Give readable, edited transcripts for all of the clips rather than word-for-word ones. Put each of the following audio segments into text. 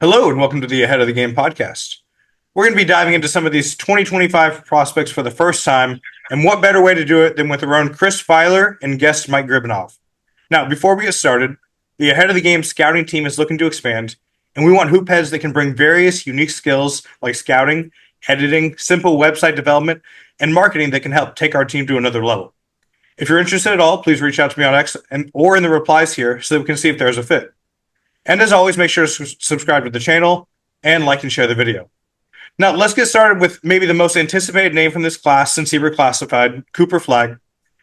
Hello, and welcome to the Ahead of the Game podcast. We're going to be diving into some of these 2025 prospects for the first time, and what better way to do it than with our own Chris Filer and guest Mike Gribanov. Now, before we get started, the Ahead of the Game scouting team is looking to expand, and we want hoop heads that can bring various unique skills like scouting, editing, simple website development, and marketing that can help take our team to another level. If you're interested at all, please reach out to me on X or in the replies here so that we can see if there's a fit. And as always, make sure to subscribe to the channel and like and share the video. Now, let's get started with maybe the most anticipated name from this class since he reclassified, Cooper Flagg.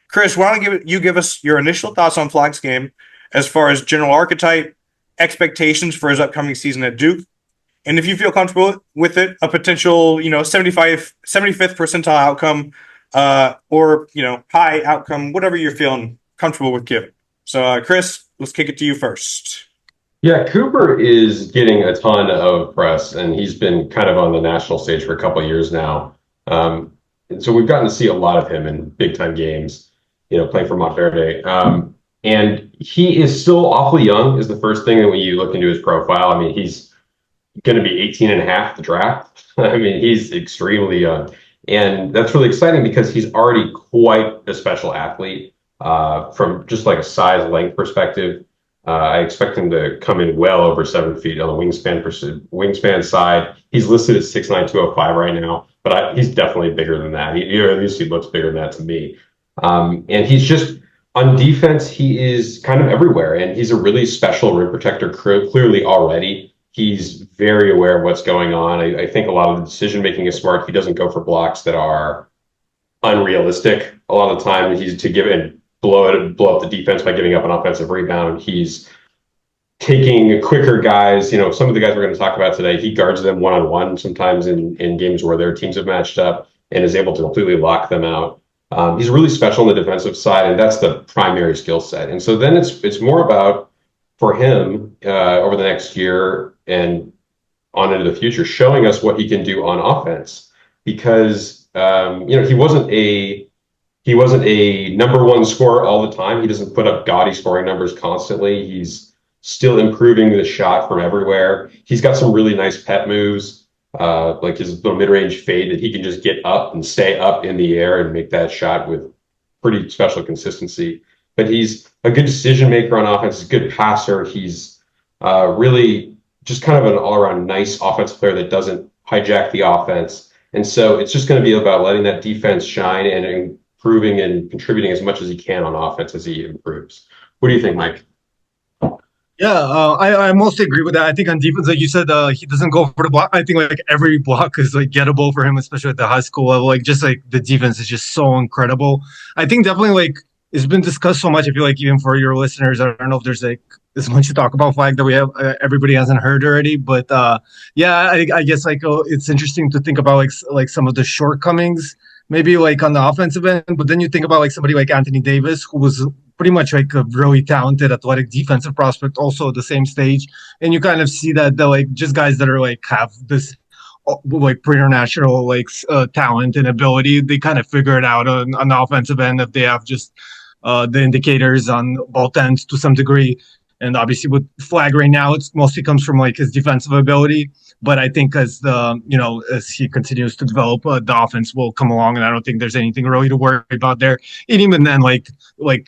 Chris, why don't you give us your initial thoughts on Flagg's game as far as general archetype, expectations for his upcoming season at Duke, and if you feel comfortable with it, a potential, 75th percentile outcome, or, high outcome, whatever you're feeling comfortable with giving. So, Chris, let's kick it to you first. Yeah, Cooper is getting a ton of press, and he's been kind of on the national stage for a couple of years now. And so we've gotten to see a lot of him in big-time games, playing for Montverde. And he is still awfully young is the first thing that when you look into his profile. I mean, he's going to be 18 and a half at the draft. I mean, he's extremely young. And that's really exciting because he's already quite a special athlete from just like a size length perspective. I expect him to come in well over 7 feet on the wingspan side. He's listed at 6'9", 205 right now, but he's definitely bigger than that. At least he looks bigger than that to me. And he's just on defense. He is kind of everywhere, and he's a really special rim protector. Clearly already, he's very aware of what's going on. I think a lot of the decision making is smart. He doesn't go for blocks that are unrealistic. A lot of the time, he's to give in. Blow up the defense by giving up an offensive rebound. He's taking quicker guys. Some of the guys we're going to talk about today, he guards them one-on-one sometimes in games where their teams have matched up and is able to completely lock them out. He's really special on the defensive side, and that's the primary skill set. And so then it's more about, for him, over the next year and on into the future, showing us what he can do on offense. Because, he wasn't a number one scorer all the time. He doesn't put up gaudy scoring numbers constantly. He's still improving the shot from everywhere. He's got some really nice pet moves, like his little mid-range fade that he can just get up and stay up in the air and make that shot with pretty special consistency. But he's a good decision maker on offense. He's a good passer. He's really just kind of an all-around nice offensive player that doesn't hijack the offense. And so it's just going to be about letting that defense shine and improving and contributing as much as he can on offense as he improves. What do you think, Mike? Yeah, I mostly agree with that. I think on defense, like you said, he doesn't go for the block. I think like every block is like gettable for him, especially at the high school level. Like just like the defense is just so incredible. I think definitely like it's been discussed so much. I feel like even for your listeners, I don't know if there's like as much to talk about Flag that we have everybody hasn't heard already. But yeah, I guess like it's interesting to think about like some of the shortcomings maybe like on the offensive end, but then you think about like somebody like Anthony Davis, who was pretty much like a really talented athletic defensive prospect also at the same stage. And you kind of see that they're like just guys that are like have this like preternatural like talent and ability. They kind of figure it out on the offensive end if they have just the indicators on both ends to some degree. And obviously with Flag right now, it mostly comes from like his defensive ability. But I think as as he continues to develop, the offense will come along, and I don't think there's anything really to worry about there. And even then, like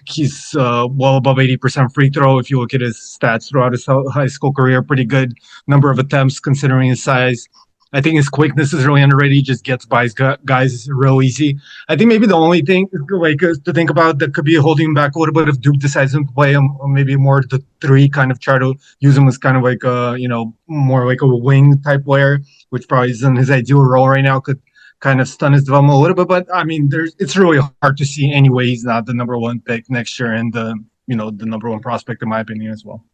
he's well above 80% free throw. If you look at his stats throughout his high school career, pretty good number of attempts considering his size. I think his quickness is really underrated. He just gets by his guys real easy. I think maybe the only thing like to think about that could be holding him back a little bit if Duke decides to play him, or maybe more the three, kind of try to use him as kind of like a more like a wing type player, which probably isn't his ideal role right now. Could kind of stun his development a little bit, but I mean, it's really hard to see anyway. He's not the number one pick next year, and the number one prospect in my opinion as well.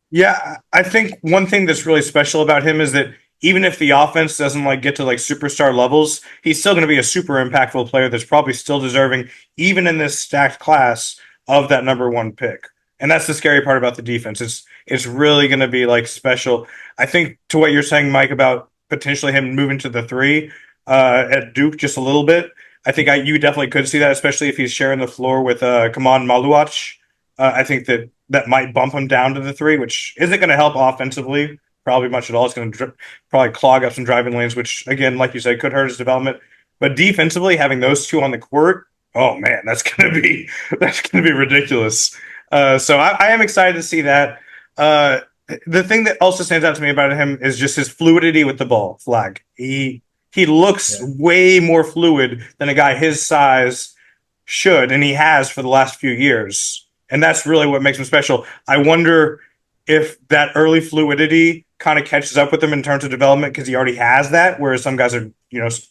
Yeah, I think one thing that's really special about him is that even if the offense doesn't like get to like superstar levels, he's still going to be a super impactful player that's probably still deserving, even in this stacked class, of that number one pick. And that's the scary part about the defense. It's really going to be like special. I think to what you're saying, Mike, about potentially him moving to the three at Duke just a little bit. I think you definitely could see that, especially if he's sharing the floor with Khaman Maluach. I think that that might bump him down to the 3, which isn't going to help offensively probably much at all. It's going to probably clog up some driving lanes, which, again, like you said, could hurt his development. But defensively, having those two on the court, oh man, that's going to be ridiculous. So I am excited to see that. The thing that also stands out to me about him is just his fluidity with the ball. Flagg. He looks way more fluid than a guy his size should, and he has for the last few years. And that's really what makes him special. I wonder if that early fluidity kind of catches up with him in terms of development because he already has that, whereas some guys are,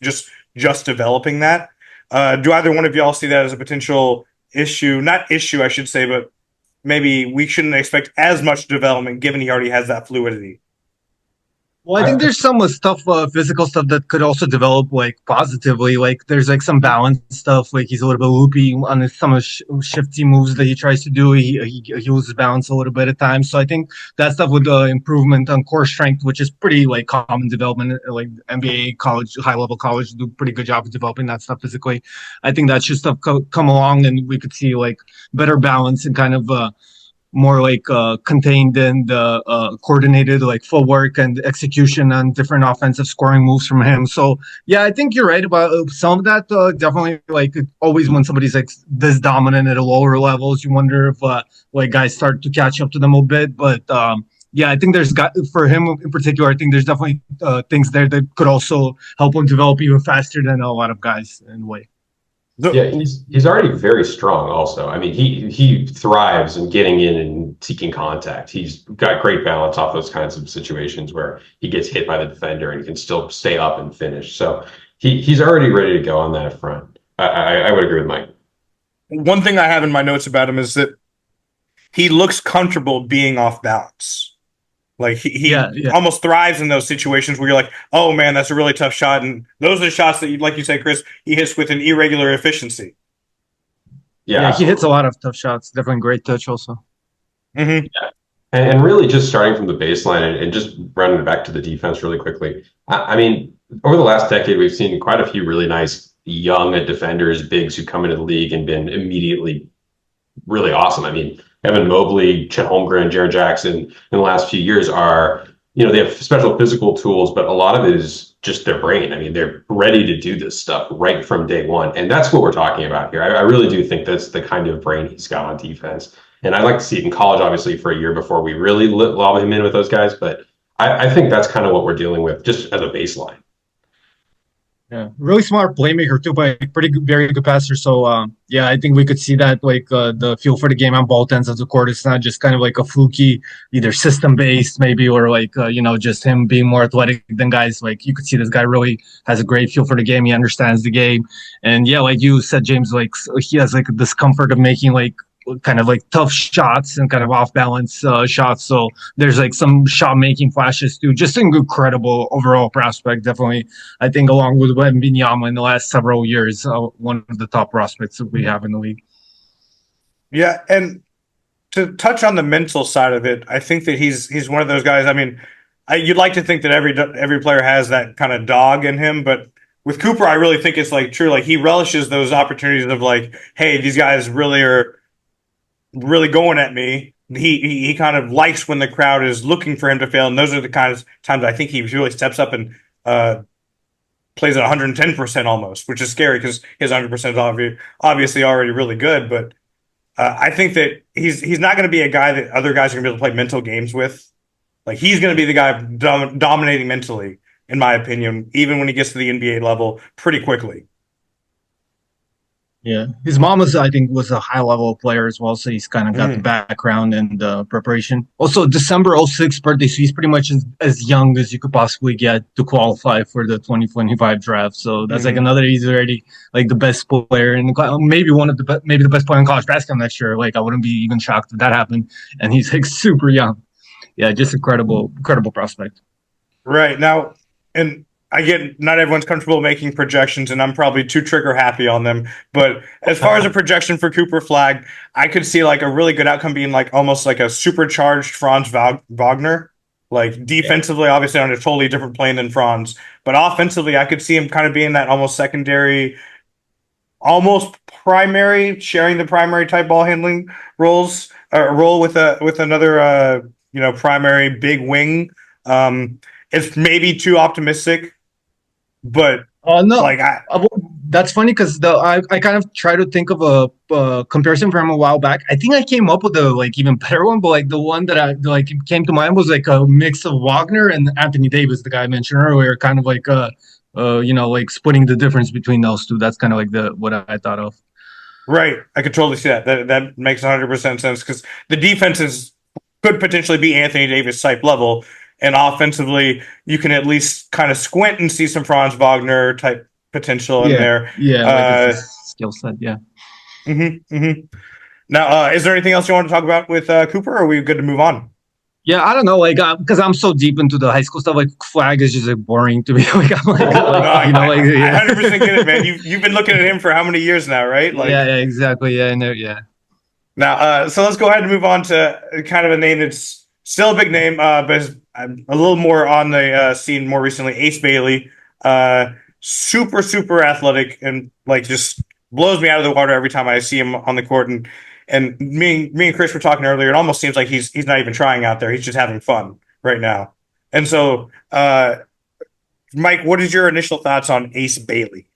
just developing that. Do either one of y'all see that as a potential issue? Not issue, I should say, but maybe we shouldn't expect as much development given he already has that fluidity. Well, I think there's some stuff, physical stuff that could also develop like positively. Like there's like some balance stuff. Like he's a little bit loopy on some of the shifty moves that he tries to do. He loses balance a little bit at times. So I think that stuff with the improvement on core strength, which is pretty like common development, like NBA, college, high level college do a pretty good job of developing that stuff physically. I think that should stuff come along, and we could see like better balance and kind of more like contained and coordinated like footwork and execution on different offensive scoring moves from him. So yeah, I think you're right about some of that. Definitely, like always when somebody's like this dominant at a lower levels, you wonder if like guys start to catch up to them a bit. But yeah, I think there's for him in particular, I think there's definitely things there that could also help him develop even faster than a lot of guys in a way. Yeah, he's already very strong also. I mean, he thrives in getting in and seeking contact. He's got great balance off those kinds of situations where he gets hit by the defender and can still stay up and finish. So he's already ready to go on that front. I would agree with Mike. One thing I have in my notes about him is that he looks comfortable being off balance. Like he almost thrives in those situations where you're like, oh man, that's a really tough shot. And those are the shots that, like you say, Chris, he hits with an irregular efficiency. Yeah, he hits a lot of tough shots. Definitely great touch also. Mm-hmm. Yeah. And really just starting from the baseline and just running back to the defense really quickly. I mean, over the last decade, we've seen quite a few really nice young defenders, bigs who come into the league and been immediately really awesome. I mean, Evan Mobley, Chet Holmgren, Jaren Jackson in the last few years are, they have special physical tools, but a lot of it is just their brain. I mean, they're ready to do this stuff right from day one. And that's what we're talking about here. I really do think that's the kind of brain he's got on defense. And I'd like to see it in college, obviously, for a year before we really lob him in with those guys. But I think that's kind of what we're dealing with just as a baseline. Yeah, really smart playmaker too, but very good passer. So yeah, I think we could see that like the feel for the game on both ends of the court. It's not just kind of like a fluky, either system based maybe, or like just him being more athletic than guys. Like you could see this guy really has a great feel for the game. He understands the game, and yeah, like you said, James, like he has like this comfort of making like kind of like tough shots and kind of off balance shots. So there's like some shot making flashes too. Just an incredible overall prospect. Definitely, I think along with Wembanyama in the last several years, one of the top prospects that we have in the league. Yeah, and to touch on the mental side of it, I think that he's one of those guys. I mean, you'd like to think that every player has that kind of dog in him, but with Cooper, I really think it's like true. Like he relishes those opportunities of like, hey, these guys really are really going at me. He kind of likes when the crowd is looking for him to fail, and those are the kind of times I think he really steps up and plays at 110% almost, which is scary because his 100% is obviously already really good. But I think that he's not going to be a guy that other guys are going to be able to play mental games with. Like he's going to be the guy dominating mentally, in my opinion, even when he gets to the NBA level pretty quickly. Yeah, his mom I think, was a high-level player as well, so he's kind of got the background and preparation. Also, December 06 birthday, so he's pretty much as young as you could possibly get to qualify for the 2025 draft. So that's like another, he's already like the best player in the maybe maybe the best player in college basketball next year. Like I wouldn't be even shocked if that happened. And he's like super young. Yeah, just incredible prospect. Right now, and I get not everyone's comfortable making projections, and I'm probably too trigger happy on them. But as far as a projection for Cooper Flagg, I could see like a really good outcome being like almost like a supercharged Franz Wagner. Like defensively, obviously on a totally different plane than Franz, but offensively, I could see him kind of being that almost secondary, almost sharing the primary type ball handling role with another primary big wing. It's maybe too optimistic, but No, like well, that's funny because I kind of try to think of a comparison from a while back. I think I came up with a like even better one, but like the one that I like came to mind was like a mix of Wagner and Anthony Davis, the guy I mentioned earlier, kind of like like splitting the difference between those two. That's kind of like the what I thought of. right, I could totally see that. That makes 100% sense because the defenses could potentially be Anthony Davis type level, and offensively, you can at least kind of squint and see some Franz Wagner type potential in Yeah, there. yeah, like it's a skill set. Yeah. Now, is there anything else you want to talk about with Cooper, or are we good to move on? Yeah, I don't know, like, because I'm so deep into the high school stuff, like Flag is just like boring to me. Like, I'm like, No, I yeah, 100% get it, man. You've been looking at him for how many years now, right? Like, yeah, exactly, yeah, and yeah. now, so let's go ahead and move on to kind of a name that's still a big name, but is a little more on the scene more recently. Ace Bailey, super super athletic, and like just blows me out of the water every time I see him on the court. And me and Chris were talking earlier. It almost seems like he's not even trying out there. He's just having fun right now. And so, Mike, what is your initial thoughts on Ace Bailey?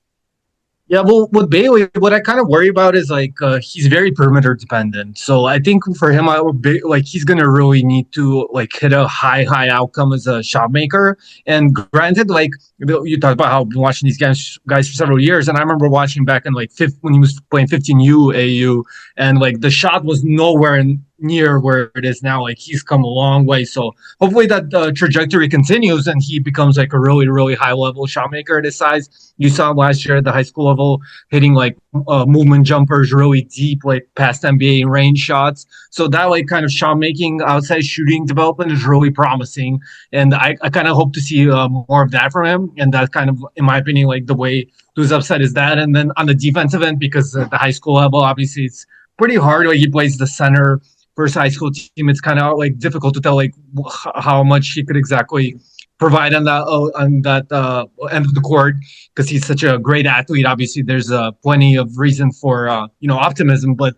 Yeah, well, with Bailey, what I kind of worry about is like he's very perimeter dependent. So I think for him, I would be like he's gonna really need to like hit a high outcome as a shot maker. And granted, like you talked about how I've been watching these guys for several years, and I remember watching back in like when he was playing 15U AU, and like the shot was nowhere near where it is now. Like he's come a long way. So hopefully that trajectory continues and he becomes like a really high level shot maker at his size. You saw him last year at the high school level hitting like movement jumpers really deep, like past NBA range shots. So that like kind of shot making outside shooting development is really promising. And I kind of hope to see more of that from him. And that kind of, in my opinion, like the way to his upside is that. And then on the defensive end, because at the high school level, obviously it's pretty hard. Like he plays the center first high school team. It's kind of like difficult to tell like how much he could exactly provide on that end of the court because he's such a great athlete. Obviously, there's plenty of reason for optimism, but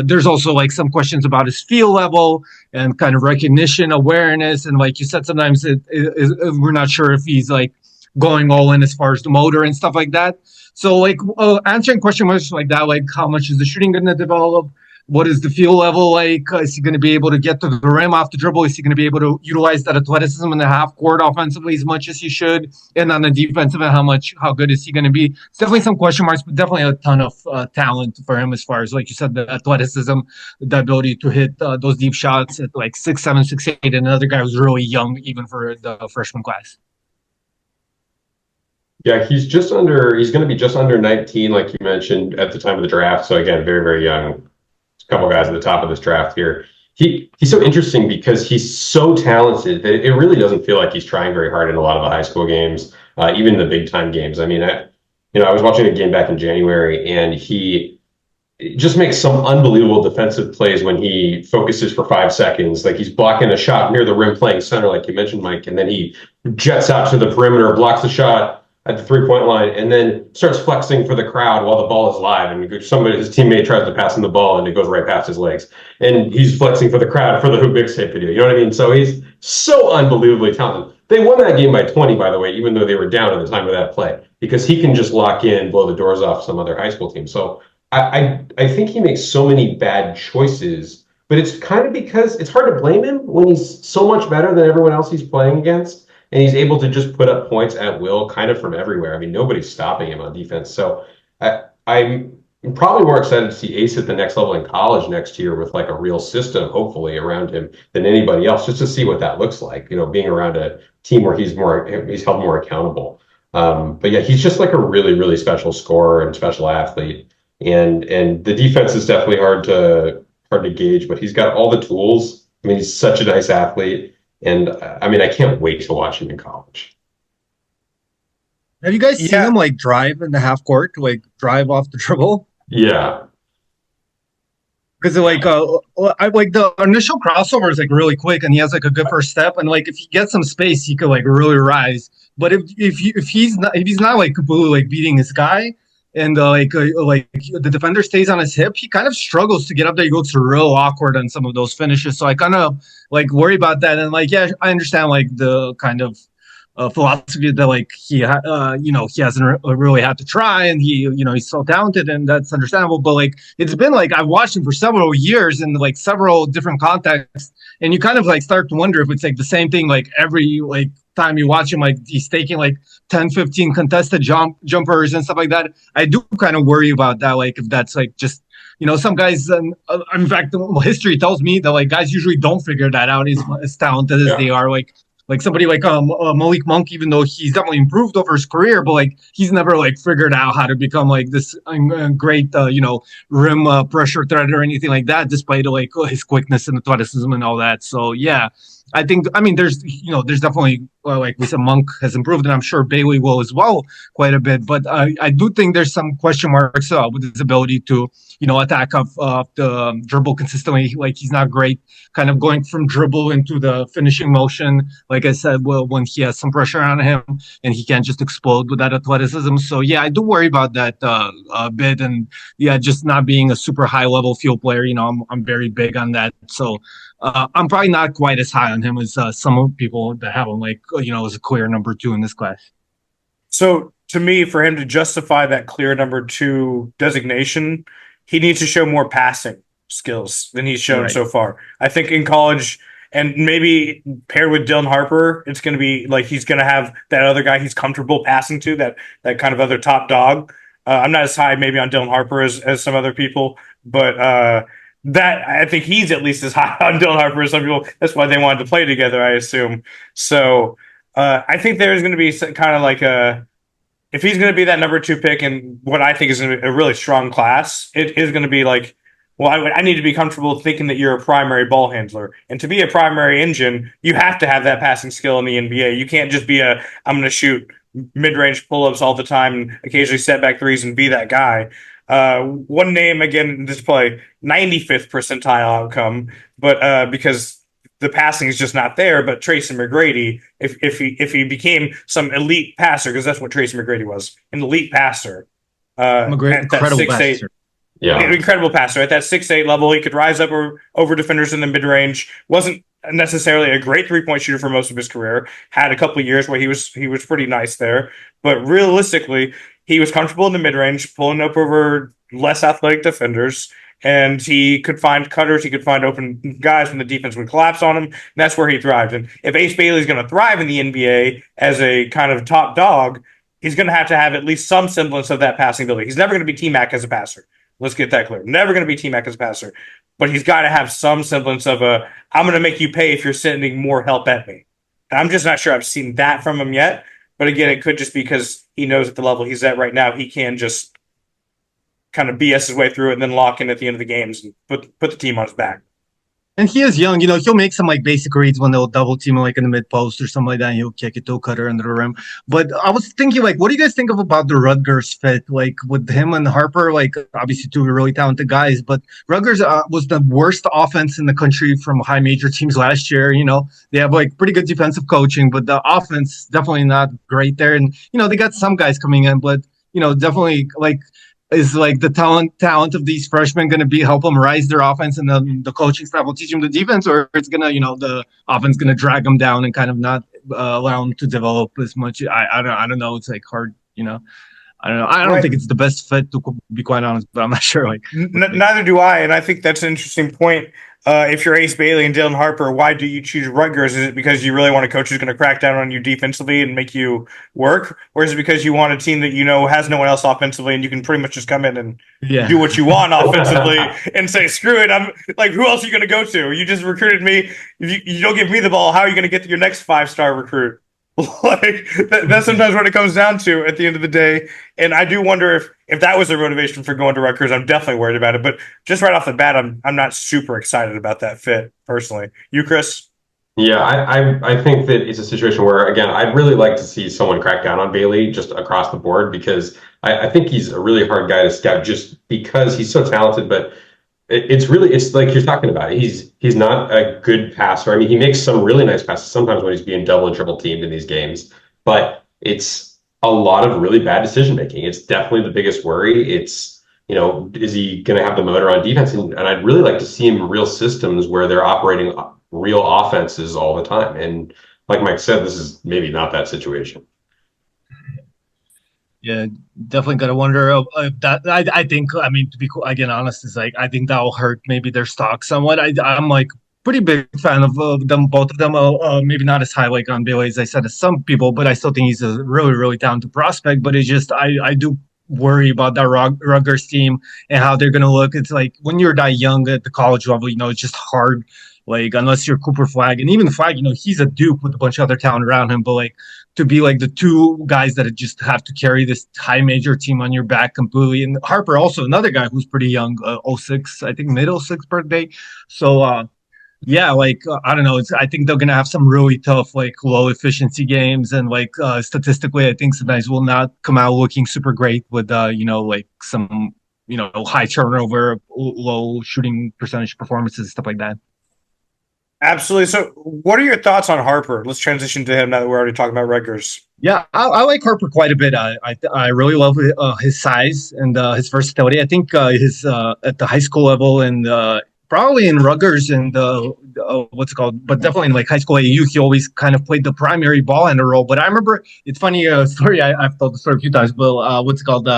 there's also like some questions about his feel level and kind of recognition, awareness, and like you said, sometimes we're not sure if he's like going all in as far as the motor and stuff like that. So like answering questions like that, like how much is the shooting going to develop? What is the feel level like? Is he going to be able to get to the rim off the dribble? Is he going to be able to utilize that athleticism in the half court offensively as much as he should? And on the defensive end, how good is he going to be? It's definitely some question marks, but definitely a ton of talent for him as far as, like you said, the athleticism, the ability to hit those deep shots at like 6'7", 6'8", and another guy who's really young even for the freshman class. Yeah, he's going to be just under 19, like you mentioned, at the time of the draft. So again, very young. Couple guys at the top of this draft here. He's so interesting because he's so talented that it really doesn't feel like he's trying very hard in a lot of the high school games, even the big time games. I mean, I was watching a game back in January, and he just makes some unbelievable defensive plays when he focuses for 5 seconds. Like he's blocking a shot near the rim, playing center, like you mentioned, Mike, and then he jets out to the perimeter, blocks the shot at the 3-point line, and then starts flexing for the crowd while the ball is live. And his teammate tries to pass him the ball, and it goes right past his legs. And he's flexing for the crowd for the Hoop Mixtape video. You know what I mean? So he's so unbelievably talented. They won that game by 20, by the way, even though they were down at the time of that play, because he can just lock in, blow the doors off some other high school team. So I think he makes so many bad choices, but it's kind of because it's hard to blame him when he's so much better than everyone else he's playing against. And he's able to just put up points at will kind of from everywhere. I mean, nobody's stopping him on defense. So I'm probably more excited to see Ace at the next level in college next year with like a real system, hopefully, around him than anybody else, just to see what that looks like, being around a team where he's held more accountable. But yeah, he's just like a really special scorer and special athlete. And the defense is definitely hard to gauge, but he's got all the tools. I mean, he's such a nice athlete. And I mean, I can't wait to watch him in college. Have you guys seen him like drive in the half court, like drive off the dribble? Yeah. Because like I like the initial crossover is like really quick, and he has like a good first step, and like if he gets some space, he could like really rise. But if he's not like completely like beating his guy, and like the defender stays on his hip, he kind of struggles to get up there. He looks real awkward on some of those finishes. So I kind of like worry about that. And like, yeah, I understand like the kind of philosophy that like he hasn't really had to try, and he's so talented, and that's understandable. But like it's been like I've watched him for several years in like several different contexts, and you kind of like start to wonder if it's like the same thing like every like time you watch him, like he's taking like 10-15 contested jumpers and stuff like that. I do kind of worry about that, like if that's like just some guys, in fact, history tells me that like guys usually don't figure that out as talented as they are. Like somebody like Malik Monk, even though he's definitely improved over his career, but like he's never like figured out how to become like this great rim pressure threat or anything like that, despite like his quickness and athleticism and all that. So yeah, I mean there's definitely like we said, Monk has improved, and I'm sure Bailey will as well quite a bit. But I do think there's some question marks with his ability to attack off the dribble consistently. Like he's not great kind of going from dribble into the finishing motion. Like I said, well, when he has some pressure on him and he can't just explode with that athleticism. So yeah, I do worry about that a bit, and yeah, just not being a super high level field player. I'm very big on that. So I'm probably not quite as high on him as some people that have him like as a clear number 2 in this class. So to me, for him to justify that clear number 2 designation, he needs to show more passing skills than he's shown so far. I think in college, and maybe paired with Dylan Harper, it's going to be like he's going to have that other guy he's comfortable passing to, that kind of other top dog. I'm not as high maybe on Dylan Harper as some other people, but that I think he's at least as high on Dylan Harper as some people. That's why they wanted to play together, I assume. So I think there's going to be kind of like if he's going to be that number 2 pick in what I think is a really strong class, it is going to be like, well, I need to be comfortable thinking that you're a primary ball handler. And to be a primary engine, you have to have that passing skill in the NBA. You can't just be I'm going to shoot mid-range pull-ups all the time and occasionally set back threes and be that guy. One name, again, in this play, 95th percentile outcome, but because the passing is just not there. But Tracy McGrady, if he became some elite passer, because that's what Tracy McGrady was, an elite passer, incredible passer. Yeah, incredible passer at that 6'8" level. He could rise up over defenders in the mid range. Wasn't necessarily a great 3-point shooter for most of his career. Had a couple of years where he was pretty nice there, but realistically, he was comfortable in the mid range, pulling up over less athletic defenders. And he could find cutters. He could find open guys when the defense would collapse on him. And that's where he thrived. And if Ace Bailey is going to thrive in the NBA as a kind of top dog, he's going to have at least some semblance of that passing ability. He's never going to be T-Mac as a passer. Let's get that clear. Never going to be T-Mac as a passer. But he's got to have some semblance of I'm going to make you pay if you're sending more help at me. And I'm just not sure I've seen that from him yet. But again, it could just be because he knows at the level he's at right now, he can just kind of BS his way through it and then lock in at the end of the games and put the team on his back. And he is young, he'll make some like basic reads when they'll double team him like in the mid post or something like that, and he'll kick it to a cutter under the rim. But I was thinking, like, what do you guys think about the Rutgers fit? Like with him and Harper, like obviously 2 really talented guys, but Rutgers was the worst offense in the country from high major teams last year. They have like pretty good defensive coaching, but the offense definitely not great there. And they got some guys coming in, but definitely like. Is like the talent of these freshmen going to be help them rise their offense, and the coaching staff will teach them the defense, or it's gonna the offense gonna drag them down and kind of not allow them to develop as much. I don't know. It's like hard, I don't know. I don't think it's the best fit, to be quite honest, but I'm not sure. Like neither do I, and I think that's an interesting point. If you're Ace Bailey and Dylan Harper, why do you choose Rutgers? Is it because you really want a coach who's going to crack down on you defensively and make you work? Or is it because you want a team that has no one else offensively and you can pretty much just come in and do what you want offensively and say, screw it, I'm like, who else are you going to go to? You just recruited me. If you don't give me the ball, how are you going to get to your next 5-star recruit? Like that's sometimes what it comes down to at the end of the day. And I do wonder if that was their motivation for going to Rutgers. I'm definitely worried about it. But just right off the bat, I'm not super excited about that fit personally. You, Chris? Yeah, I think that it's a situation where, again, I'd really like to see someone crack down on Bailey just across the board, because I think he's a really hard guy to scout just because he's so talented. But it's like you're talking about. He's not a good passer. I mean, he makes some really nice passes sometimes when he's being double and triple teamed in these games, but it's a lot of really bad decision making. It's definitely the biggest worry. It's, is he going to have the motor on defense? And I'd really like to see him in real systems where they're operating real offenses all the time. And like Mike said, this is maybe not that situation. Yeah, definitely gotta wonder if that. I think. I mean, to be again honest, is like I think that will hurt maybe their stock somewhat. I'm like pretty big fan of them, both of them. Maybe not as high like on Bailey as I said as some people, but I still think he's a really really talented prospect. But it's just I do worry about that Rutgers team and how they're gonna look. It's like when you're that young at the college level, it's just hard. Like unless you're Cooper Flagg, and even Flagg, he's a Duke with a bunch of other talent around him, but like to be like the two guys that just have to carry this high major team on your back completely. And Harper, also another guy who's pretty young, '06, I think mid '06 birthday. So, yeah, like I don't know. I think they're gonna have some really tough, like low efficiency games, and like statistically, I think sometimes will not come out looking super great with like some high turnover, low shooting percentage performances, stuff like that. Absolutely. So, what are your thoughts on Harper? Let's transition to him now that we're already talking about Rutgers. Yeah, I like Harper quite a bit. I really love his size and his versatility. I think his at the high school level and probably in Rutgers and what's it called, but definitely in like high school AU, he always kind of played the primary ball handler role. But I remember it's funny story. I've told the story a few times, but what's it called?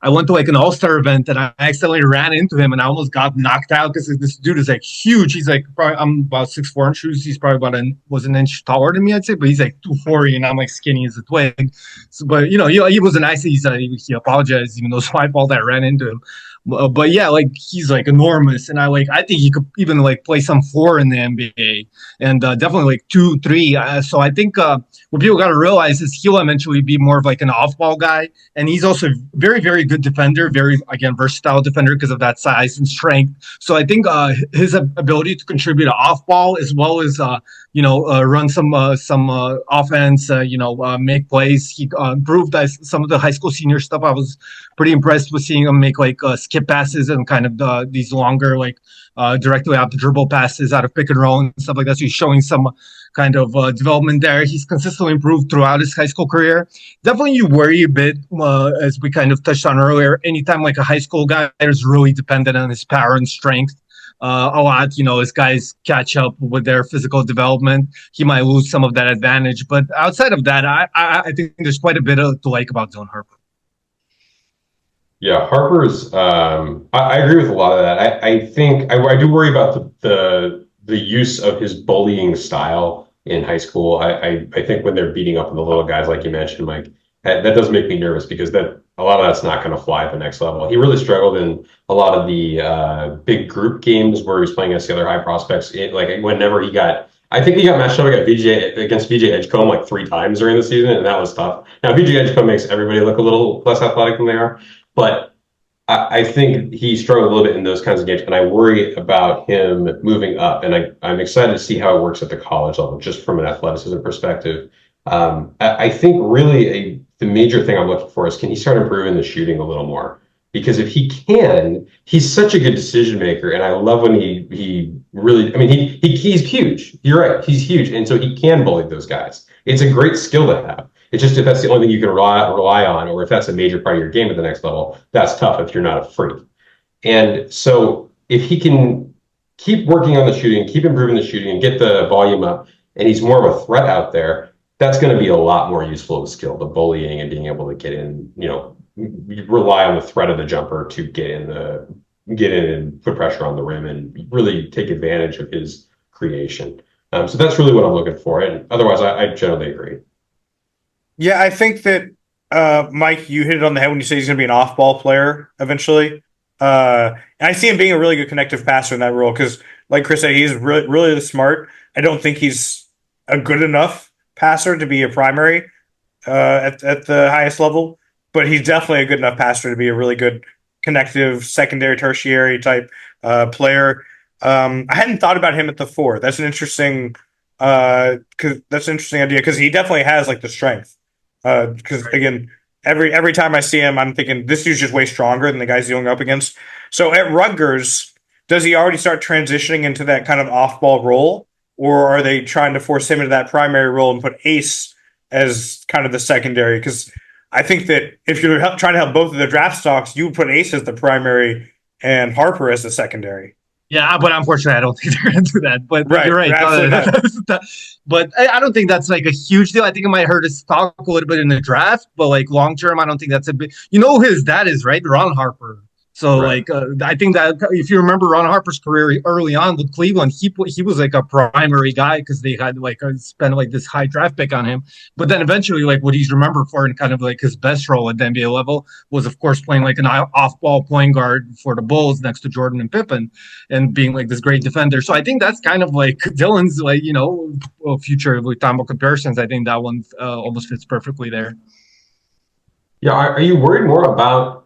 I went to like an all-star event and I accidentally ran into him and I almost got knocked out because this dude is like huge. He's like probably I'm about 6'4" in shoes. He's probably about was an inch taller than me, I'd say, but he's like 240 and I'm like skinny as a twig. So, but he was nice. He apologized, even though it's my fault I ran into him. But yeah, like he's like enormous, and I think he could even like play some floor in the NBA, and definitely like 2, 3. So I think what people got to realize is he'll eventually be more of like an off-ball guy, and he's also very very good defender, very again versatile defender because of that size and strength. So I think his ability to contribute to off-ball as well as run some offense, make plays. He improved some of the high school senior stuff. I was pretty impressed with seeing him make like skip passes and kind of these longer like directly out the dribble passes out of pick and roll and stuff like that. So he's showing some kind of development there. He's consistently improved throughout his high school career. Definitely you worry a bit, as we kind of touched on earlier, anytime like a high school guy is really dependent on his power and strength. A lot, as guys catch up with their physical development, he might lose some of that advantage. But outside of that, I think there's quite a bit to like about Zone Harper. Yeah, Harper's. I agree with a lot of that. I think I do worry about the use of his bullying style in high school. I think when they're beating up on the little guys, like you mentioned, Mike, that does make me nervous because that a lot of that's not going to fly at the next level. He really struggled in a lot of the big group games where he was playing against the other high prospects. Whenever I think he got matched up against VJ Edgecombe like 3 times during the season, and that was tough. Now VJ Edgecombe makes everybody look a little less athletic than they are, but I think he struggled a little bit in those kinds of games, and I worry about him moving up. And I'm excited to see how it works at the college level, just from an athleticism perspective. I think really the major thing I'm looking for is can he start improving the shooting a little more? Because if he can, he's such a good decision maker, and I love when he really. I mean, he's huge. You're right, he's huge, and so he can bully those guys. It's a great skill to have. It's just if that's the only thing you can rely on, or if that's a major part of your game at the next level, that's tough if you're not a freak. And so if he can keep working on the shooting, keep improving the shooting, and get the volume up, and he's more of a threat out there, that's going to be a lot more useful of a skill, the bullying and being able to get in, rely on the threat of the jumper to get in and put pressure on the rim and really take advantage of his creation. So that's really what I'm looking for. And otherwise, I generally agree. Yeah, I think that Mike, you hit it on the head when you say he's going to be an off-ball player eventually. And I see him being a really good connective passer in that role because, like Chris said, he's really, really smart. I don't think he's a good enough passer to be a primary at the highest level, but he's definitely a good enough passer to be a really good connective secondary, tertiary type player. I hadn't thought about him at the 4. That's an interesting idea because he definitely has like the strength. Because again, every time I see him, I'm thinking this dude's just way stronger than the guys he's going up against. So at Rutgers, does he already start transitioning into that kind of off-ball role, or are they trying to force him into that primary role and put Ace as kind of the secondary? Because I think that if you're trying to help both of the draft stocks, you would put Ace as the primary and Harper as the secondary. Yeah, but unfortunately, I don't think they're going to do that. But Right, you're right. absolutely not. But I don't think that's like a huge deal. I think it might hurt his stock a little bit in the draft, but like long term, I don't think that's a big. You know who his dad is, right? Ron Harper. So Right. I think that if you remember Ron Harper's career early on with Cleveland, he was like a primary guy because they had like spent like this high draft pick on him. But then eventually, like what he's remembered for and kind of like his best role at the NBA level was, of course, playing like an off-ball point guard for the Bulls next to Jordan and Pippen, and being like this great defender. So I think that's kind of like Dylan's like future with time comparisons. I think that one almost fits perfectly there. Yeah, are you worried more about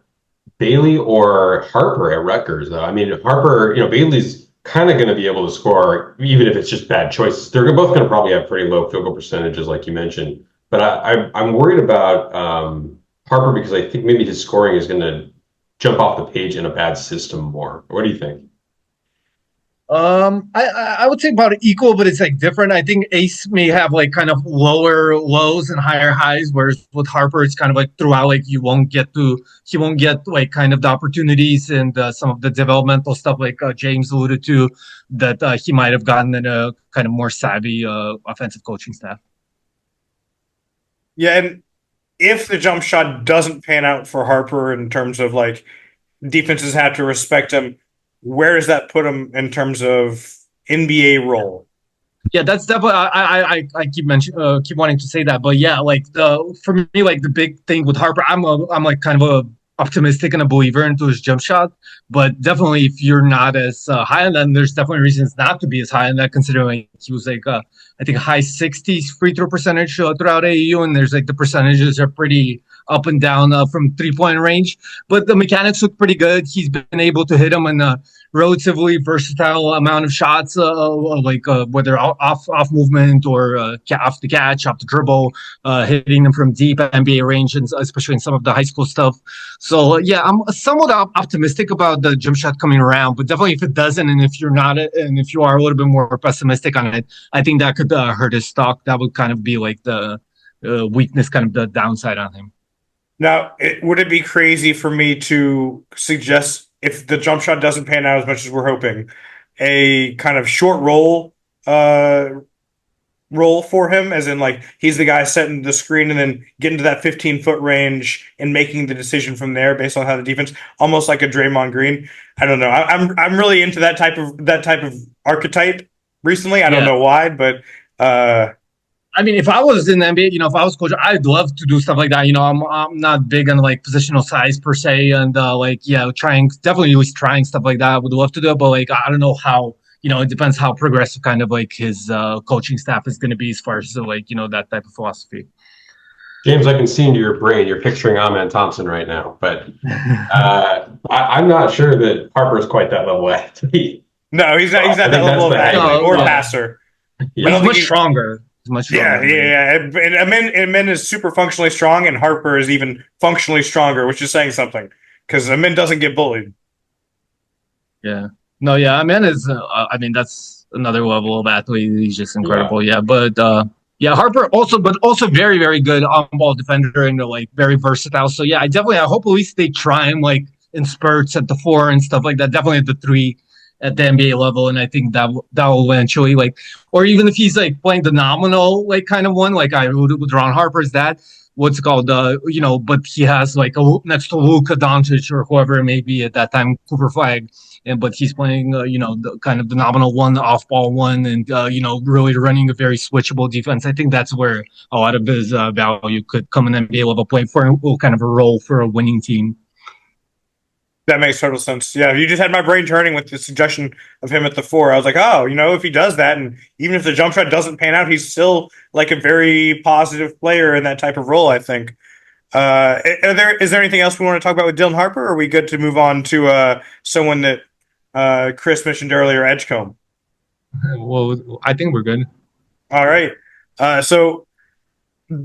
Bailey or Harper at Rutgers, though? I mean, Harper, Bailey's kind of going to be able to score, even if it's just bad choices. They're both going to probably have pretty low field goal percentages, like you mentioned. But I'm worried about Harper because I think maybe his scoring is going to jump off the page in a bad system more. What do you think? I would say about equal, but it's like different. I think Ace may have like kind of lower lows and higher highs, whereas with Harper, it's kind of like throughout, like he won't get like kind of the opportunities and some of the developmental stuff, like James alluded to, that he might have gotten in a kind of more savvy offensive coaching staff. Yeah, and if the jump shot doesn't pan out for Harper in terms of like defenses have to respect him, where does that put him in terms of NBA role? Yeah, that's definitely. I keep wanting to say that, but yeah, like for me, like the big thing with Harper, I'm like kind of a optimistic and a believer into his jump shot, but definitely if you're not as high on that, then there's definitely reasons not to be as high on that, considering he was like I think high 60s free throw percentage throughout AAU, and there's like the percentages are pretty up and down from 3-point range, but the mechanics look pretty good. He's been able to hit them in a relatively versatile amount of shots, whether off movement or off the catch, off the dribble, hitting them from deep NBA range, and especially in some of the high school stuff. So yeah, I'm somewhat optimistic about the jump shot coming around, but definitely if it doesn't, and if you're not, and if you are a little bit more pessimistic on it, I think that could hurt his stock. That would kind of be like the weakness, kind of the downside on him. Now, would it be crazy for me to suggest, if the jump shot doesn't pan out as much as we're hoping, a kind of short role for him, as in like he's the guy setting the screen and then getting to that 15-foot range and making the decision from there based on how the defense, almost like a Draymond Green. I don't know. I'm really into that type of archetype recently. I don't know why, but I mean, if I was in the NBA, if I was coach, I'd love to do stuff like that. I'm not big on like positional size per se, and definitely at least trying stuff like that. I would love to do it, but like I don't know how. It depends how progressive kind of like his coaching staff is going to be as far as like that type of philosophy. James, I can see into your brain. You're picturing Amen Thompson right now, but I'm not sure that Harper is quite that level athlete. No, he's not that level of athlete or passer. Yeah. He's much stronger. Yeah. And Amen is super functionally strong, and Harper is even functionally stronger, which is saying something because Amen doesn't get bullied. Yeah. No, yeah, Amen is. That's another level of athlete. He's just incredible. Yeah, but Harper also very, very good on-ball defender and like very versatile. So yeah, I hope at least they try him like in spurts at the 4 and stuff like that. Definitely at the 3 at the NBA level, and I think that will eventually like, or even if he's like playing the nominal like kind of one, like I alluded with Ron Harper's that. What's it called, but he has like next to Luka Doncic or whoever it may be at that time, Cooper Flagg, but he's playing, the kind of the nominal one, the off-ball one, and really running a very switchable defense. I think that's where a lot of his value could come in NBA level play for kind of a role for a winning team. That makes total sense. Yeah, you just had my brain turning with the suggestion of him at the 4. I was like, oh, if he does that, and even if the jump shot doesn't pan out, he's still like a very positive player in that type of role, I think. Is there anything else we want to talk about with Dylan Harper, or are we good to move on to someone that Chris mentioned earlier, Edgecombe? Well, I think we're good. All right. So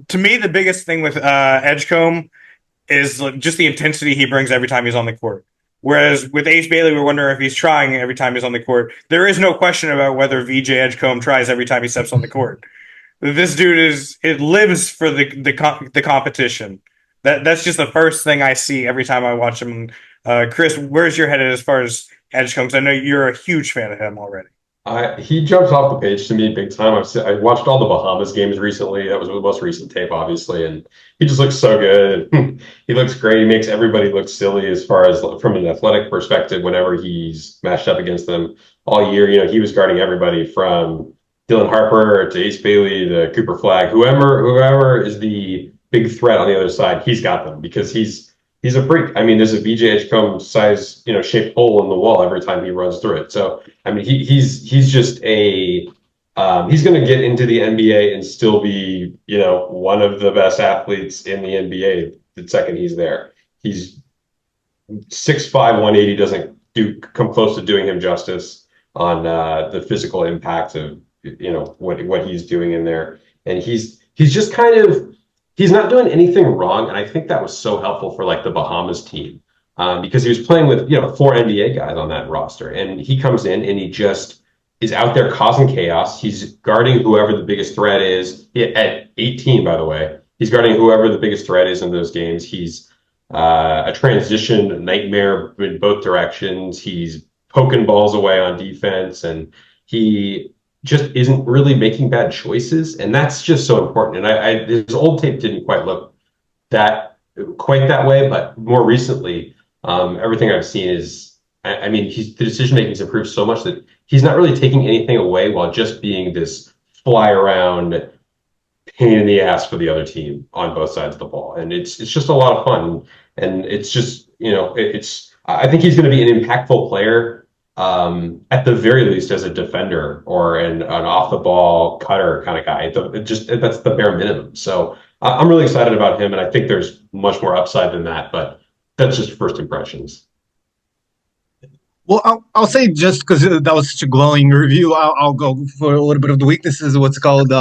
to me, the biggest thing with Edgecombe is just the intensity he brings every time he's on the court. Whereas with Ace Bailey, we're wondering if he's trying every time he's on the court. There is no question about whether VJ Edgecombe tries every time he steps on the court. This dude lives for the competition. That's just the first thing I see every time I watch him. Chris, where's your head at as far as Edgecombe? Because I know you're a huge fan of him already. He jumps off the page to me big time. I watched all the Bahamas games recently. That was the most recent tape, obviously, and he just looks so good. He looks great. He makes everybody look silly as far as from an athletic perspective. Whenever he's matched up against them all year, he was guarding everybody from Dylan Harper to Ace Bailey to Cooper Flagg. Whoever is the big threat on the other side, he's got them because he's a freak. I mean, there's a VJ Edgecombe size, shaped hole in the wall every time he runs through it. So, I mean, he's just he's going to get into the NBA and still be, one of the best athletes in the NBA the second he's there. He's 6'5", 180, doesn't come close to doing him justice on the physical impact of, what he's doing in there. And he's just he's not doing anything wrong, and I think that was so helpful for like the Bahamas team because he was playing with 4 NBA guys on that roster, and he comes in and he just is out there causing chaos. He's guarding whoever the biggest threat is. At 18, by the way, he's guarding whoever the biggest threat is in those games. He's a transition nightmare in both directions. He's poking balls away on defense, and he just isn't really making bad choices, and that's just so important. And his old tape didn't quite look quite that way, but more recently, everything I've seen is, the decision making has improved so much that he's not really taking anything away while just being this fly around pain in the ass for the other team on both sides of the ball, and it's just a lot of fun. And it's just I think he's going to be an impactful player. At the very least as a defender or an off the ball cutter kind of guy. That's the bare minimum. So I'm really excited about him, and I think there's much more upside than that, but that's just first impressions. Well, I'll say just because that was such a glowing review, I'll go for a little bit of the weaknesses. What's called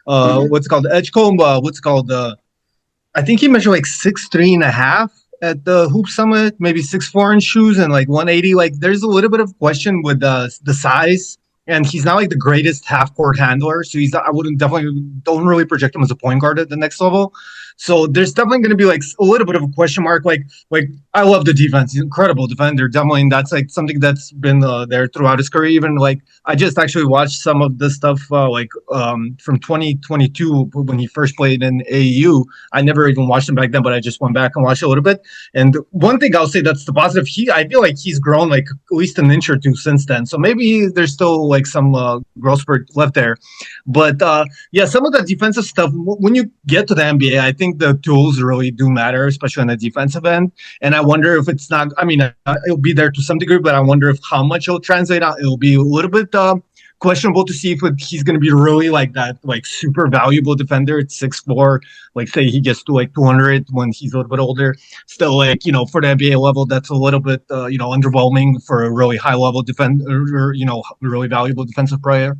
Edgecombe. I think he measured like 6'3.5" at the Hoop Summit, maybe 6'4" in shoes and like 180. Like there's a little bit of question with the size, and he's not like the greatest half court handler. So I wouldn't definitely don't really project him as a point guard at the next level. So there's definitely going to be like a little bit of a question mark. Like I love the defense. He's an incredible defender, definitely, and that's like something that's been there throughout his career. Even like I just actually watched some of the stuff from 2022 when he first played in AAU. I never even watched him back then, but I just went back and watched a little bit. And one thing I'll say that's the positive. I feel like he's grown like at least an inch or two since then. So maybe there's still like some growth spurt left there. But some of the defensive stuff when you get to the NBA, I think the tools really do matter, especially on the defensive end. And I wonder if it's not, it'll be there to some degree, but I wonder if how much it'll translate out. It'll be a little bit questionable to see if he's going to be really like that, like super valuable defender at 6'4", like say he gets to like 200 when he's a little bit older. Still like, for the NBA level, that's a little bit, underwhelming for a really high level defender, really valuable defensive player.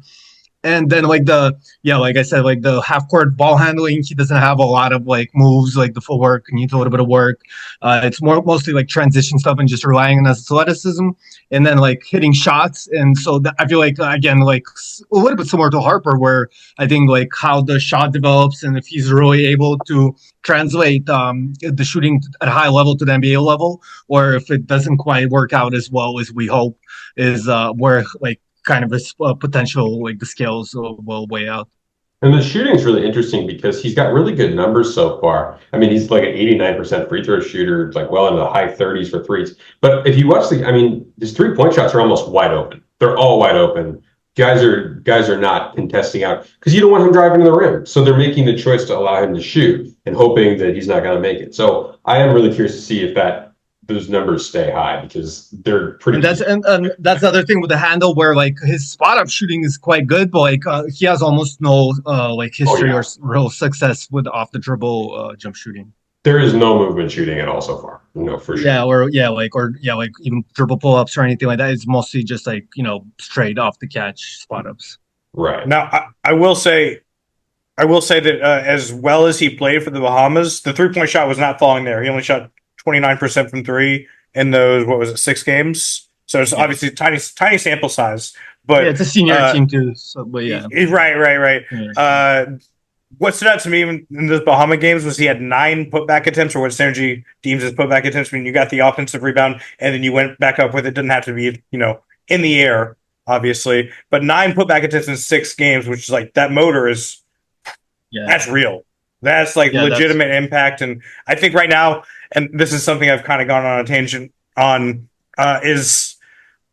And then like I said, like the half court ball handling, he doesn't have a lot of like moves, like the footwork needs a little bit of work. It's mostly like transition stuff and just relying on athleticism and then like hitting shots. And so I feel like, again, like a little bit similar to Harper, where I think like how the shot develops and if he's really able to translate the shooting at a high level to the NBA level, or if it doesn't quite work out as well as we hope, is where like kind of a potential like the scales will weigh out. And the shooting's really interesting because he's got really good numbers so far. I mean, he's like an 89% free throw shooter, like well into the high 30s for threes. But if you watch his 3-point shots are almost wide open. They're all wide open. Guys are not contesting out because you don't want him driving to the rim. So they're making the choice to allow him to shoot and hoping that he's not going to make it. So I am really curious to see if those numbers stay high because they're pretty. And that's the other thing with the handle where like his spot up shooting is quite good, but like he has almost no history or real success with off the dribble jump shooting. There is no movement shooting at all so far. No, for sure. Like even dribble pull ups or anything like that. It's mostly just like straight off the catch spot ups. Right. Now I will say that as well as he played for the Bahamas, the 3-point shot was not falling there. He only shot 29% from three in those, 6 games? So it's obviously tiny sample size. But it's a senior team too. So, but yeah. Right. Yeah. what stood out to me in the Bahama games was he had 9 putback attempts, or what Synergy deems as putback attempts, when you got the offensive rebound and then you went back up with it. Didn't have to be, in the air, obviously, but 9 putback attempts in 6 games, which is like, that motor is, that's real. That's like legitimate impact. And I think right now, and this is something I've kind of gone on a tangent on, is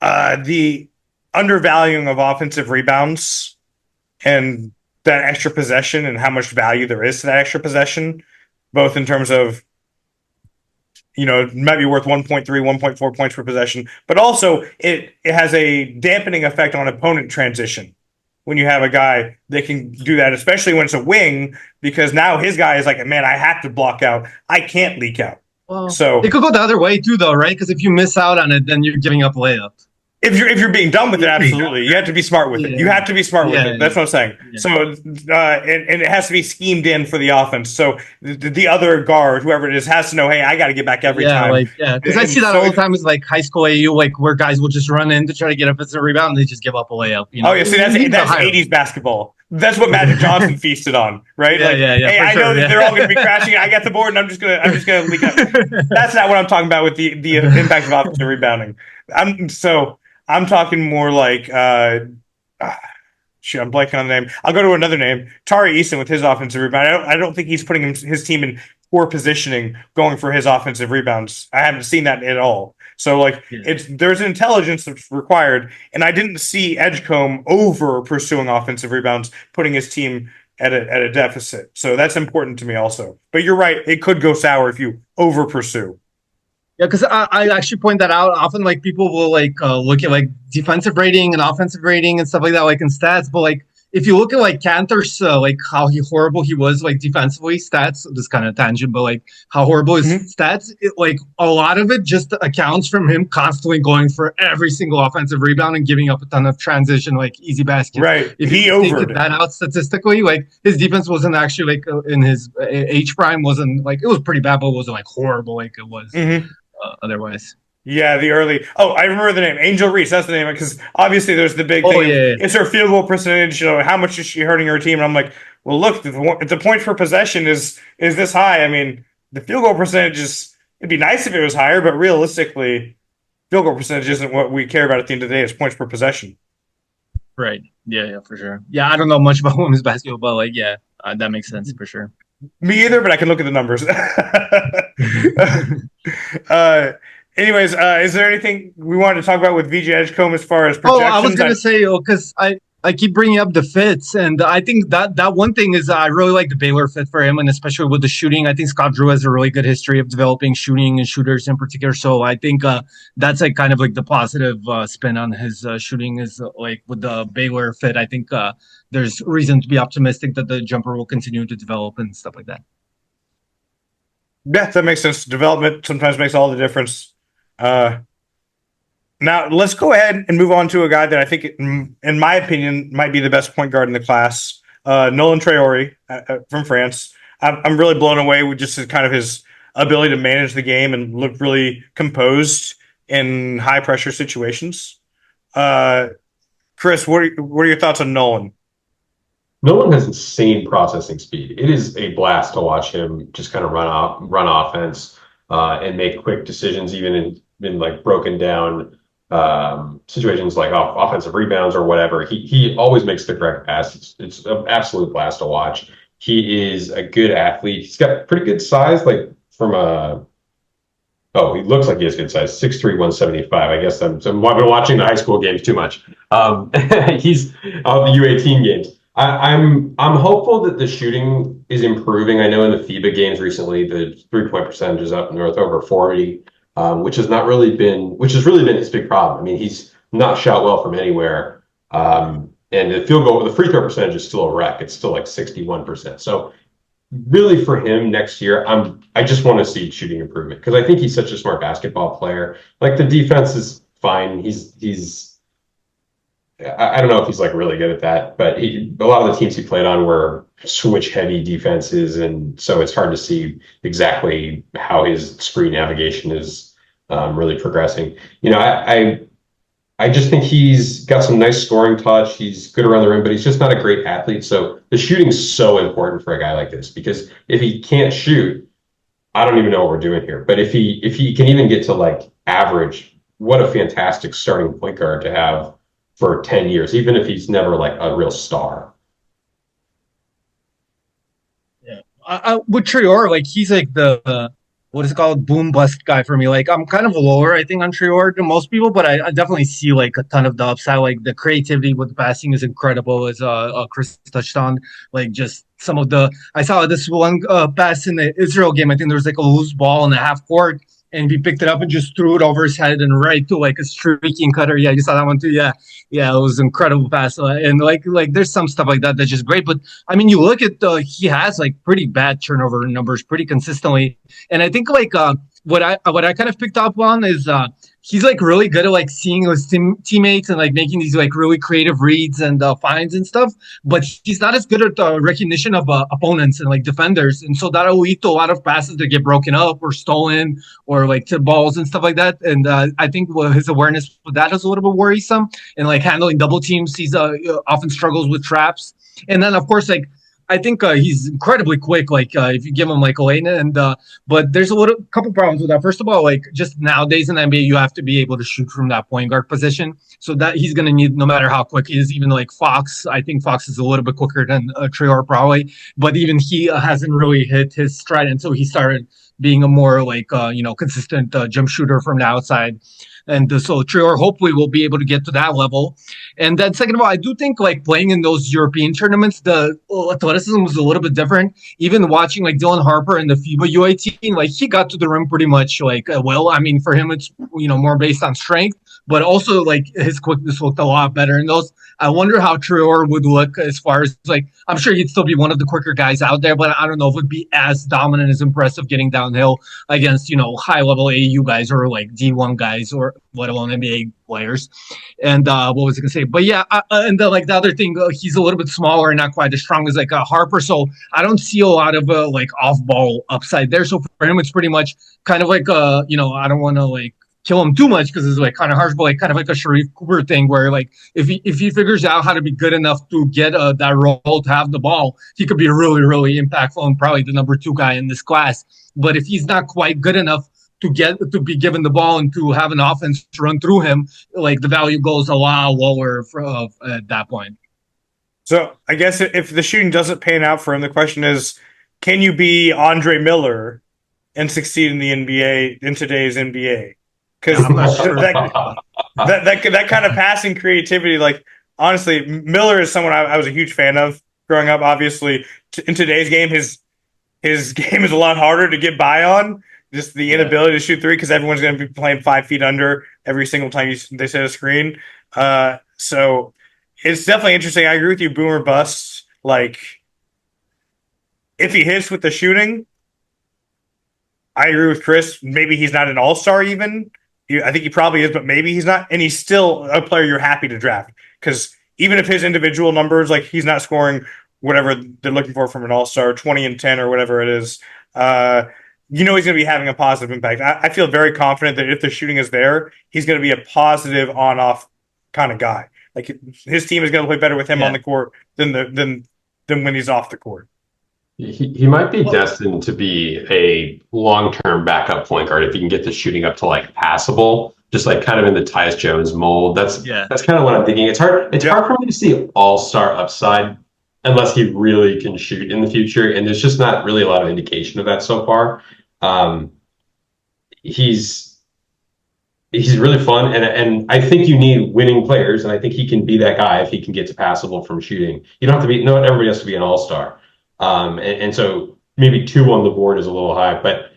the undervaluing of offensive rebounds and that extra possession and how much value there is to that extra possession, both in terms of, it might be worth 1.3, 1.4 points per possession, but also it has a dampening effect on opponent transition when you have a guy that can do that, especially when it's a wing, because now his guy is like, man, I have to block out. I can't leak out. Well, so it could go the other way too, though, right? Because if you miss out on it, then you're giving up layups. If you're being done with it, absolutely, you have to be smart with it. You have to be smart with it. That's what I'm saying. Yeah. So, and it has to be schemed in for the offense. So the other guard, whoever it is, has to know, hey, I got to get back every time. Because I see that all the time. Is like high school AU, like where guys will just run in to try to get up as a rebound, and they just give up a layup. Oh yeah, see that's 80s basketball. That's what Magic Johnson feasted on, right? Hey, I know that they're all going to be crashing. I got the board, and I'm just gonna leak up. That's not what I'm talking about with the impact of offensive rebounding. I'm talking more like, I'm blanking on the name. I'll go to another name. Tari Eason with his offensive rebound. I don't think he's putting his team in poor positioning going for his offensive rebounds. I haven't seen that at all. So there's an intelligence that's required, and I didn't see Edgecombe over pursuing offensive rebounds, putting his team at a deficit. So that's important to me also. But you're right, it could go sour if you over pursue. Yeah, because I actually point that out often. Like people will look at like defensive rating and offensive rating and stuff like that, like in stats. But like if you look at like Cantor's like how horrible he was like defensively stats, this kind of tangent, but like how horrible his stats, like a lot of it just accounts from him constantly going for every single offensive rebound and giving up a ton of transition, like easy baskets. Right. If he overed that out statistically, like his defense wasn't actually like in his H prime wasn't like, it was pretty bad, but it wasn't like horrible like it was. Otherwise. Yeah, the early. Oh, I remember the name. Angel Reese. That's the name. Because obviously there's the big thing. It's her field goal percentage. How much is she hurting her team? And I'm like, well, look, if the points per possession is this high, I mean, the field goal percentage it'd be nice if it was higher, but realistically, field goal percentage isn't what we care about at the end of the day. It's points per possession. Right. Yeah, for sure. Yeah, I don't know much about women's basketball, but that makes sense for sure. Me either, but I can look at the numbers. Anyways, is there anything we wanted to talk about with VJ Edgecombe as far as projections? I was going to say, because I keep bringing up the fits, and I think that one thing is I really like the Baylor fit for him, and especially with the shooting. I think Scott Drew has a really good history of developing shooting and shooters in particular. So I think that's like kind of like the positive spin on his shooting is like with the Baylor fit. I think there's reason to be optimistic that the jumper will continue to develop and stuff like that. Yeah, that makes sense. Development sometimes makes all the difference. Now, let's go ahead and move on to a guy that I think, in my opinion, might be the best point guard in the class, Nolan Traore from France. I'm really blown away with just kind of his ability to manage the game and look really composed in high-pressure situations. Chris, what are your thoughts on Nolan? Nolan has insane processing speed. It is a blast to watch him just kind of run offense and make quick decisions, even in like broken down situations like offensive rebounds or whatever. He always makes the correct pass. It's an absolute blast to watch. He is a good athlete. He's got pretty good size, like he looks like he has good size, 6'3", 175. I guess I've been watching the high school games too much. He's on the U18 games. I'm hopeful that the shooting is improving. I know in the FIBA games recently, the 3-point percentage is up north over 40, which has really been his big problem. I mean, he's not shot well from anywhere. And the free throw percentage is still a wreck. It's still like 61%. So really for him next year, I just want to see shooting improvement because I think he's such a smart basketball player. Like the defense is fine. I don't know if he's like really good at that, but a lot of the teams he played on were switch heavy defenses. And so it's hard to see exactly how his screen navigation is really progressing. I I just think he's got some nice scoring touch. He's good around the rim, but he's just not a great athlete. So the shooting's so important for a guy like this, because if he can't shoot, I don't even know what we're doing here. But if he can even get to like average, what a fantastic starting point guard to have for 10 years, even if he's never like a real star. Yeah, with Traore, like he's like the what is it called, boom bust guy for me. Like I'm kind of lower, I think, on Traore than most people, but I definitely see like a ton of the upside. Like the creativity with the passing is incredible, as Chris touched on. Like just some of the I saw this one pass in the Israel game. I think there was like a loose ball in the half court, and he picked it up and just threw it over his head and right to like a streaking cutter. Yeah, you saw that one too. Yeah, yeah, it was an incredible pass. And like there's some stuff like that that's just great. But I mean, you look at he has like pretty bad turnover numbers pretty consistently, and I think like what I kind of picked up on is he's like really good at like seeing his teammates and like making these like really creative reads and finds and stuff. But he's not as good at the recognition of opponents and like defenders, and so that'll lead to a lot of passes that get broken up or stolen or like tip balls and stuff like that. And I think his awareness with that is a little bit worrisome. And like handling double teams, he's often struggles with traps. And then of course like I think he's incredibly quick. Like if you give him like a lane, and but there's a couple problems with that. First of all, like just nowadays in the NBA, you have to be able to shoot from that point guard position. So that he's going to need, no matter how quick he is. Even like Fox, I think Fox is a little bit quicker than Traore probably, but even he hasn't really hit his stride until he started being a more like consistent jump shooter from the outside. And so Traore hopefully will be able to get to that level. And then second of all, I do think like playing in those European tournaments, the athleticism was a little bit different. Even watching like Dylan Harper in the FIBA U18, like he got to the rim pretty much like well. I mean, for him, it's more based on strength, but also like his quickness looked a lot better in those. I wonder how Traore would look as far as like, I'm sure he'd still be one of the quicker guys out there, but I don't know if it'd be as dominant, as impressive getting downhill against, high level AAU guys or like D1 guys or let alone NBA players. And what was I going to say? But yeah, and like the other thing, he's a little bit smaller and not quite as strong as like Harper. So I don't see a lot of like off ball upside there. So for him, it's pretty much kind of like, I don't want to like kill him too much because it's like kind of harsh, but like kind of like a Sharif Cooper thing where like if he figures out how to be good enough to get that role to have the ball, he could be really, really impactful and probably the number 2 guy in this class. But if he's not quite good enough to be given the ball and to have an offense to run through him, like the value goes a lot lower at that point. So I guess if the shooting doesn't pan out for him, the question is, can you be Andre Miller and succeed in the NBA, in today's NBA? Because sure. that kind of passing creativity, like honestly, Miller is someone I was a huge fan of growing up. Obviously, in today's game, his game is a lot harder to get by on. Just the inability to shoot three because everyone's going to be playing 5 feet under every single time they set a screen. So it's definitely interesting. I agree with you, boomer bust. Like if he hits with the shooting, I agree with Chris. Maybe he's not an all-star even. I think he probably is, but maybe he's not. And he's still a player you're happy to draft because even if his individual numbers, like he's not scoring whatever they're looking for from an all-star, 20 and 10 or whatever it is, he's going to be having a positive impact. I feel very confident that if the shooting is there, he's going to be a positive on-off kind of guy. Like his team is going to play better with him on the court than when he's off the court. He might be destined to be a long-term backup point guard if he can get the shooting up to like passable, just like kind of in the Tyus Jones mold. That's kind of what I'm thinking. It's hard for me to see all-star upside unless he really can shoot in the future, and there's just not really a lot of indication of that so far. He's really fun, and I think you need winning players, and I think he can be that guy if he can get to passable from shooting. You don't have to be, not everybody has to be an all-star. And so maybe 2 on the board is a little high, but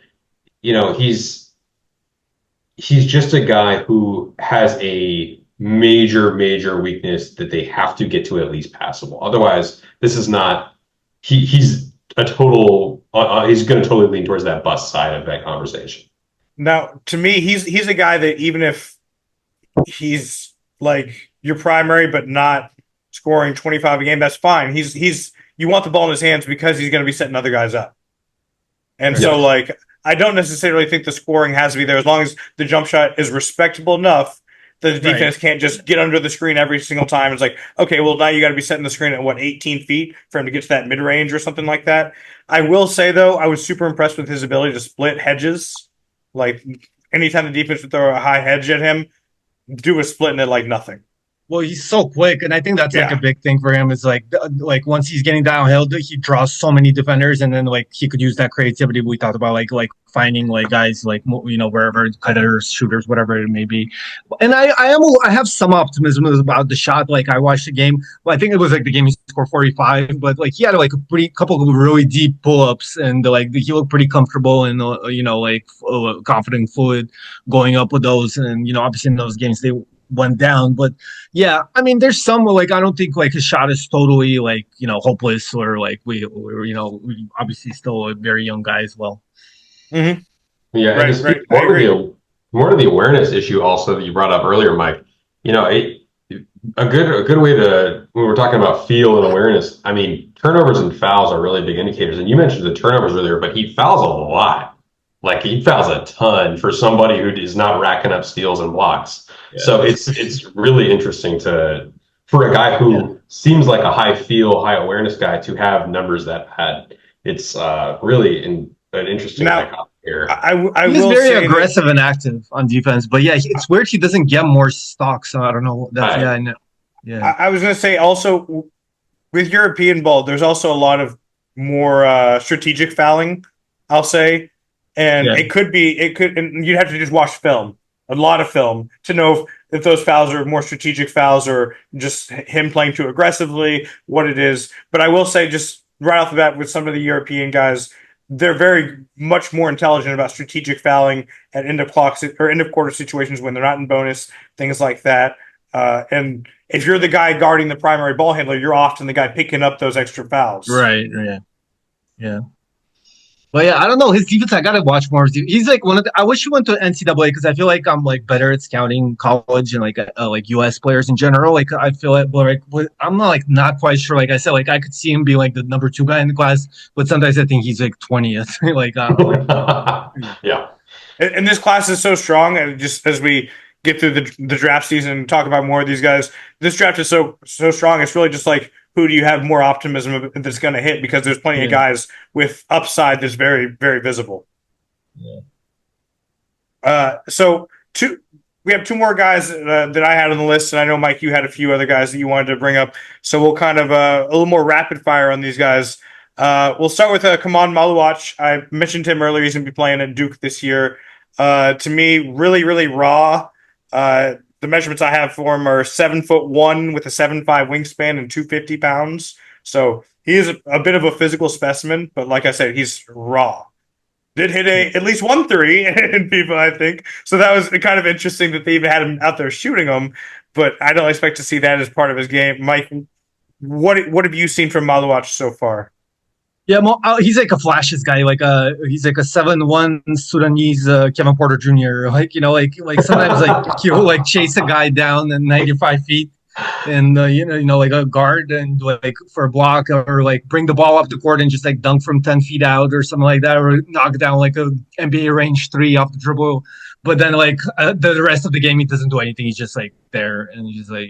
he's just a guy who has a major weakness that they have to get to at least passable. Otherwise, this is not. He's a total. He's going to totally lean towards that bust side of that conversation. Now, to me, he's a guy that even if he's like your primary, but not scoring 25 a game, that's fine. You want the ball in his hands because he's going to be setting other guys up. And so, like, I don't necessarily think the scoring has to be there as long as the jump shot is respectable enough The defense can't just get under the screen every single time. It's like, okay, well, now you got to be setting the screen at 18 feet for him to get to that mid range or something like that. I will say, though, I was super impressed with his ability to split hedges. Like, anytime the defense would throw a high hedge at him, dude was splitting it like nothing. Well, he's so quick, and I think that's like a big thing for him. Is like once he's getting downhill, he draws so many defenders, and then like he could use that creativity we talked about, like finding like guys like wherever, cutters, shooters, whatever it may be. And I have some optimism about the shot. Like I watched the game. Well, I think it was like the game he scored 45, but like he had like a couple of really deep pull-ups, and like he looked pretty comfortable and confident, fluid going up with those. And obviously in those games they went down, but yeah, I mean there's some like I don't think like his shot is totally like hopeless, or like we obviously still a very young guy as well. Yeah, right. More to the awareness issue also that you brought up earlier, Mike. A good way to, when we're talking about feel and awareness, I mean turnovers and fouls are really big indicators, and you mentioned the turnovers earlier, but he fouls a lot. Like he fouls a ton for somebody who is not racking up steals and blocks. Yeah. So it's really interesting for a guy who seems like a high awareness guy to have numbers that had. It's really an interesting dichotomy here. He's very aggressive and active on defense, but yeah, it's weird he doesn't get more stocks. So I don't know. I know. Yeah, I was gonna say also with European ball, there's also a lot of more strategic fouling. I'll say. And it could, and you'd have to just watch film, a lot of film, to know if those fouls are more strategic fouls or just him playing too aggressively, what it is. But I will say, just right off the bat, with some of the European guys, they're very much more intelligent about strategic fouling at end of clock or end of quarter situations when they're not in bonus, things like that. And if you're the guy guarding the primary ball handler, you're often the guy picking up those extra fouls. Right. Yeah. But yeah, I don't know his defense. I gotta watch more. He's like one of the. I wish he went to NCAA because I feel like I'm like better at scouting college and like US players in general. Like I feel like, but I'm not quite sure. Like I said, like I could see him be like the number 2 guy in the class, but sometimes I think he's like 20th. like I don't know. Yeah. And this class is so strong, and just as we get through the draft season and talk about more of these guys, this draft is so strong. It's really just like, who do you have more optimism that's going to hit? Because there's plenty of guys with upside that's very, very visible. Yeah. So we have 2 more guys that I had on the list, and I know, Mike, you had a few other guys that you wanted to bring up. So we'll kind of a little more rapid fire on these guys. We'll start with Khaman Maluach. I mentioned him earlier. He's going to be playing at Duke this year. To me, really, really raw. The measurements I have for him are 7'1" with a 7'5" wingspan and 250 pounds. So he is a bit of a physical specimen, but like I said, he's raw. Did hit at least 1 3 in FIFA, I think. So that was kind of interesting that they even had him out there shooting them. But I don't expect to see that as part of his game. Mike, what have you seen from Maluach so far? Yeah, he's like a flashes guy. He's like a 7'1" Sudanese Kevin Porter Jr. Like sometimes like he'll like chase a guy down at 95 feet, and like a guard, and like for a block, or like bring the ball off the court and just like dunk from 10 feet out or something like that, or knock down like a NBA range 3 off the dribble. But then like the rest of the game, he doesn't do anything. He's just like there, and he's just like,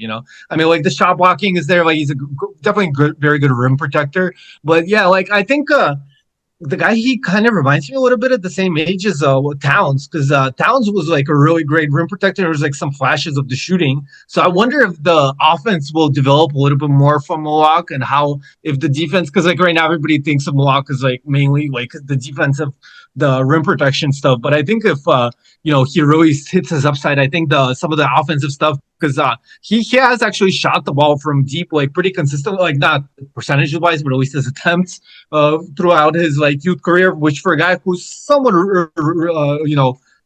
I mean, like the shot blocking is there. Like he's definitely good, very good rim protector. But yeah, like I think the guy, he kind of reminds me a little bit at the same age as Towns, because Towns was like a really great rim protector. There was like some flashes of the shooting. So I wonder if the offense will develop a little bit more from Maluach, and how if the defense, because like right now everybody thinks of Maluach as like mainly like the defensive, the rim protection stuff. But I think if he really hits his upside, I think some of the offensive stuff, because he has actually shot the ball from deep like pretty consistently, like not percentage wise, but at least his attempts throughout his like youth career, which for a guy who's somewhat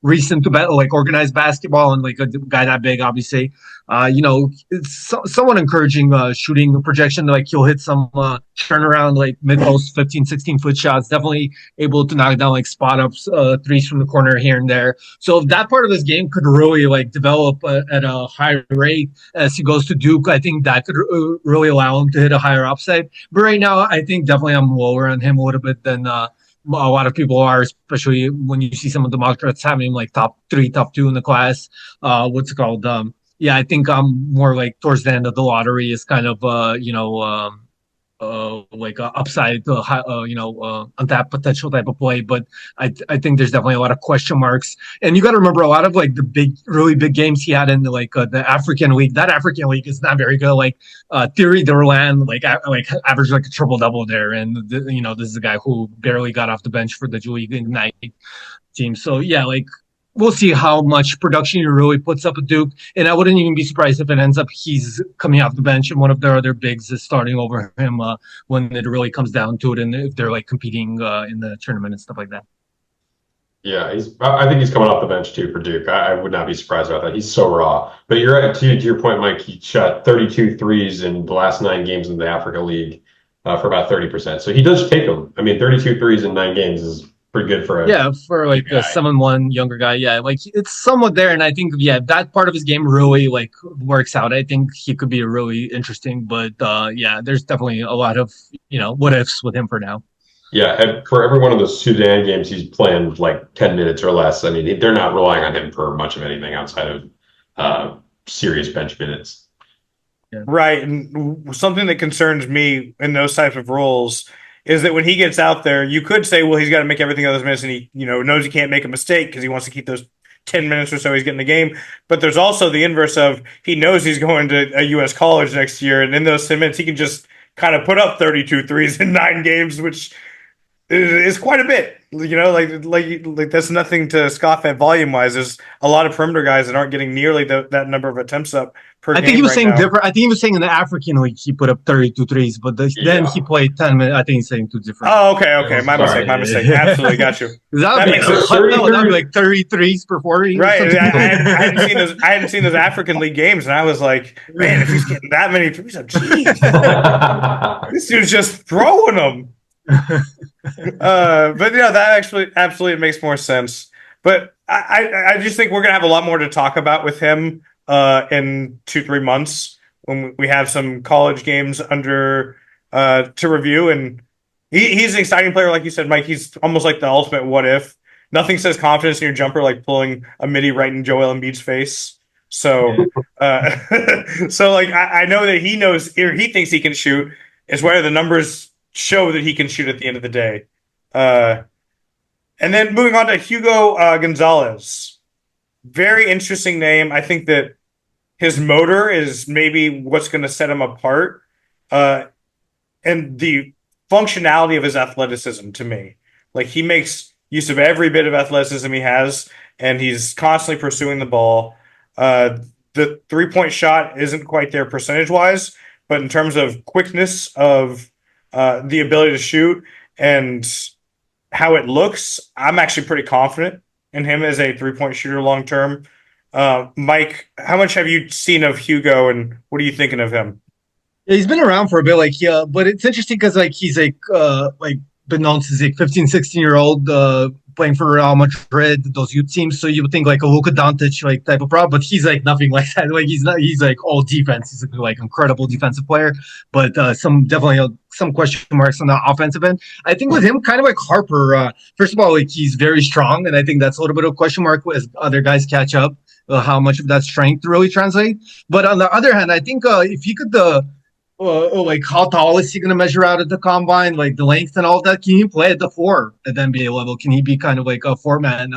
recent to like organized basketball and like a guy that big, obviously, it's somewhat encouraging shooting projection. Like he'll hit some turnaround like mid-post 15-16 foot shots, definitely able to knock down like spot ups, threes from the corner here and there. So if that part of his game could really like develop at a high rate as he goes to Duke, I think that could really allow him to hit a higher upside. But right now, I think definitely I'm lower on him a little bit than a lot of people are, especially when you see some of the mock drafts having like top 3, top 2 in the class. Yeah, I think I'm more like towards the end of the lottery is kind of like upside to untapped potential type of play. But I think there's definitely a lot of question marks. And you got to remember a lot of like the really big games he had in the African League. That African League is not very good. Like Thierry Derland, like averaged like a triple double there, and this is a guy who barely got off the bench for the G League Ignite team. So yeah, like we'll see how much production he really puts up at Duke. And I wouldn't even be surprised if it ends up he's coming off the bench and one of their other bigs is starting over him when it really comes down to it, and if they're like competing in the tournament and stuff like that. Yeah, I think he's coming off the bench too for Duke. I would not be surprised about that. He's so raw. But you're right, to your point, Mike, he shot 32 threes in the last 9 games in the Africa League for about 30%. So he does take them. I mean, 32 threes in 9 games is pretty good for like a 7-1 younger guy. Yeah, like it's somewhat there, and I think that part of his game really like works out. I think he could be really interesting, but there's definitely a lot of what ifs with him for now. Yeah, and for every one of those Sudan games, he's playing like 10 minutes or less. I mean, they're not relying on him for much of anything outside of serious bench minutes. Yeah. Right, and something that concerns me in those types of roles is that when he gets out there, you could say, well, he's got to make everything of those minutes, and he knows he can't make a mistake because he wants to keep those 10 minutes or so he's getting the game. But there's also the inverse of he knows he's going to a U.S. college next year, and in those 10 minutes, he can just kind of put up 32 threes in 9 games, which is quite a bit. Like that's nothing to scoff at volume wise. There's a lot of perimeter guys that aren't getting nearly that number of attempts up per game. I think he was saying different. I think he was saying in the African League he put up 32 threes, but then he played 10 minutes. I think he's saying 2 different. Oh, okay. My mistake. Absolutely, got you. That would be like 30 threes per 40. Right. I hadn't seen those African League games, and I was like, man, if he's getting that many threes, geez, this dude's just throwing them. But that actually absolutely makes more sense. But I just think we're gonna have a lot more to talk about with him in 2-3 months when we have some college games under to review. And he's an exciting player, like you said, Mike. He's almost like the ultimate what if. Nothing says confidence in your jumper like pulling a midi right in Joel Embiid's face. So so like I know that he knows, or he thinks he can shoot. It's whether the numbers show that he can shoot at the end of the day. And then moving on to Hugo Gonzalez. Very interesting name. I think that his motor is maybe what's going to set him apart. And the functionality of his athleticism to me. Like he makes use of every bit of athleticism he has, and he's constantly pursuing the ball. The 3-point shot isn't quite there percentage-wise, but in terms of quickness of the ability to shoot and how it looks, I'm actually pretty confident in him as a 3-point shooter long term. Mike, how much have you seen of Hugo, and what are you thinking of him? Yeah, he's been around for a bit, but it's interesting because he's been known since 15, 16-year-old playing for Real Madrid, those youth teams. So you would think like a Luka Doncic type of problem, but he's like nothing like that. Like he's not. He's like all defense. He's like incredible defensive player, but some question marks on the offensive end. I think with him, kind of like Harper. First of all, like he's very strong, and I think that's a little bit of a question mark as other guys catch up. How much of that strength really translate? But on the other hand, I think if he could like how tall is he going to measure out at the combine, like the length and all that? Can he play at the 4 at the NBA level? Can he be kind of like a 4-man,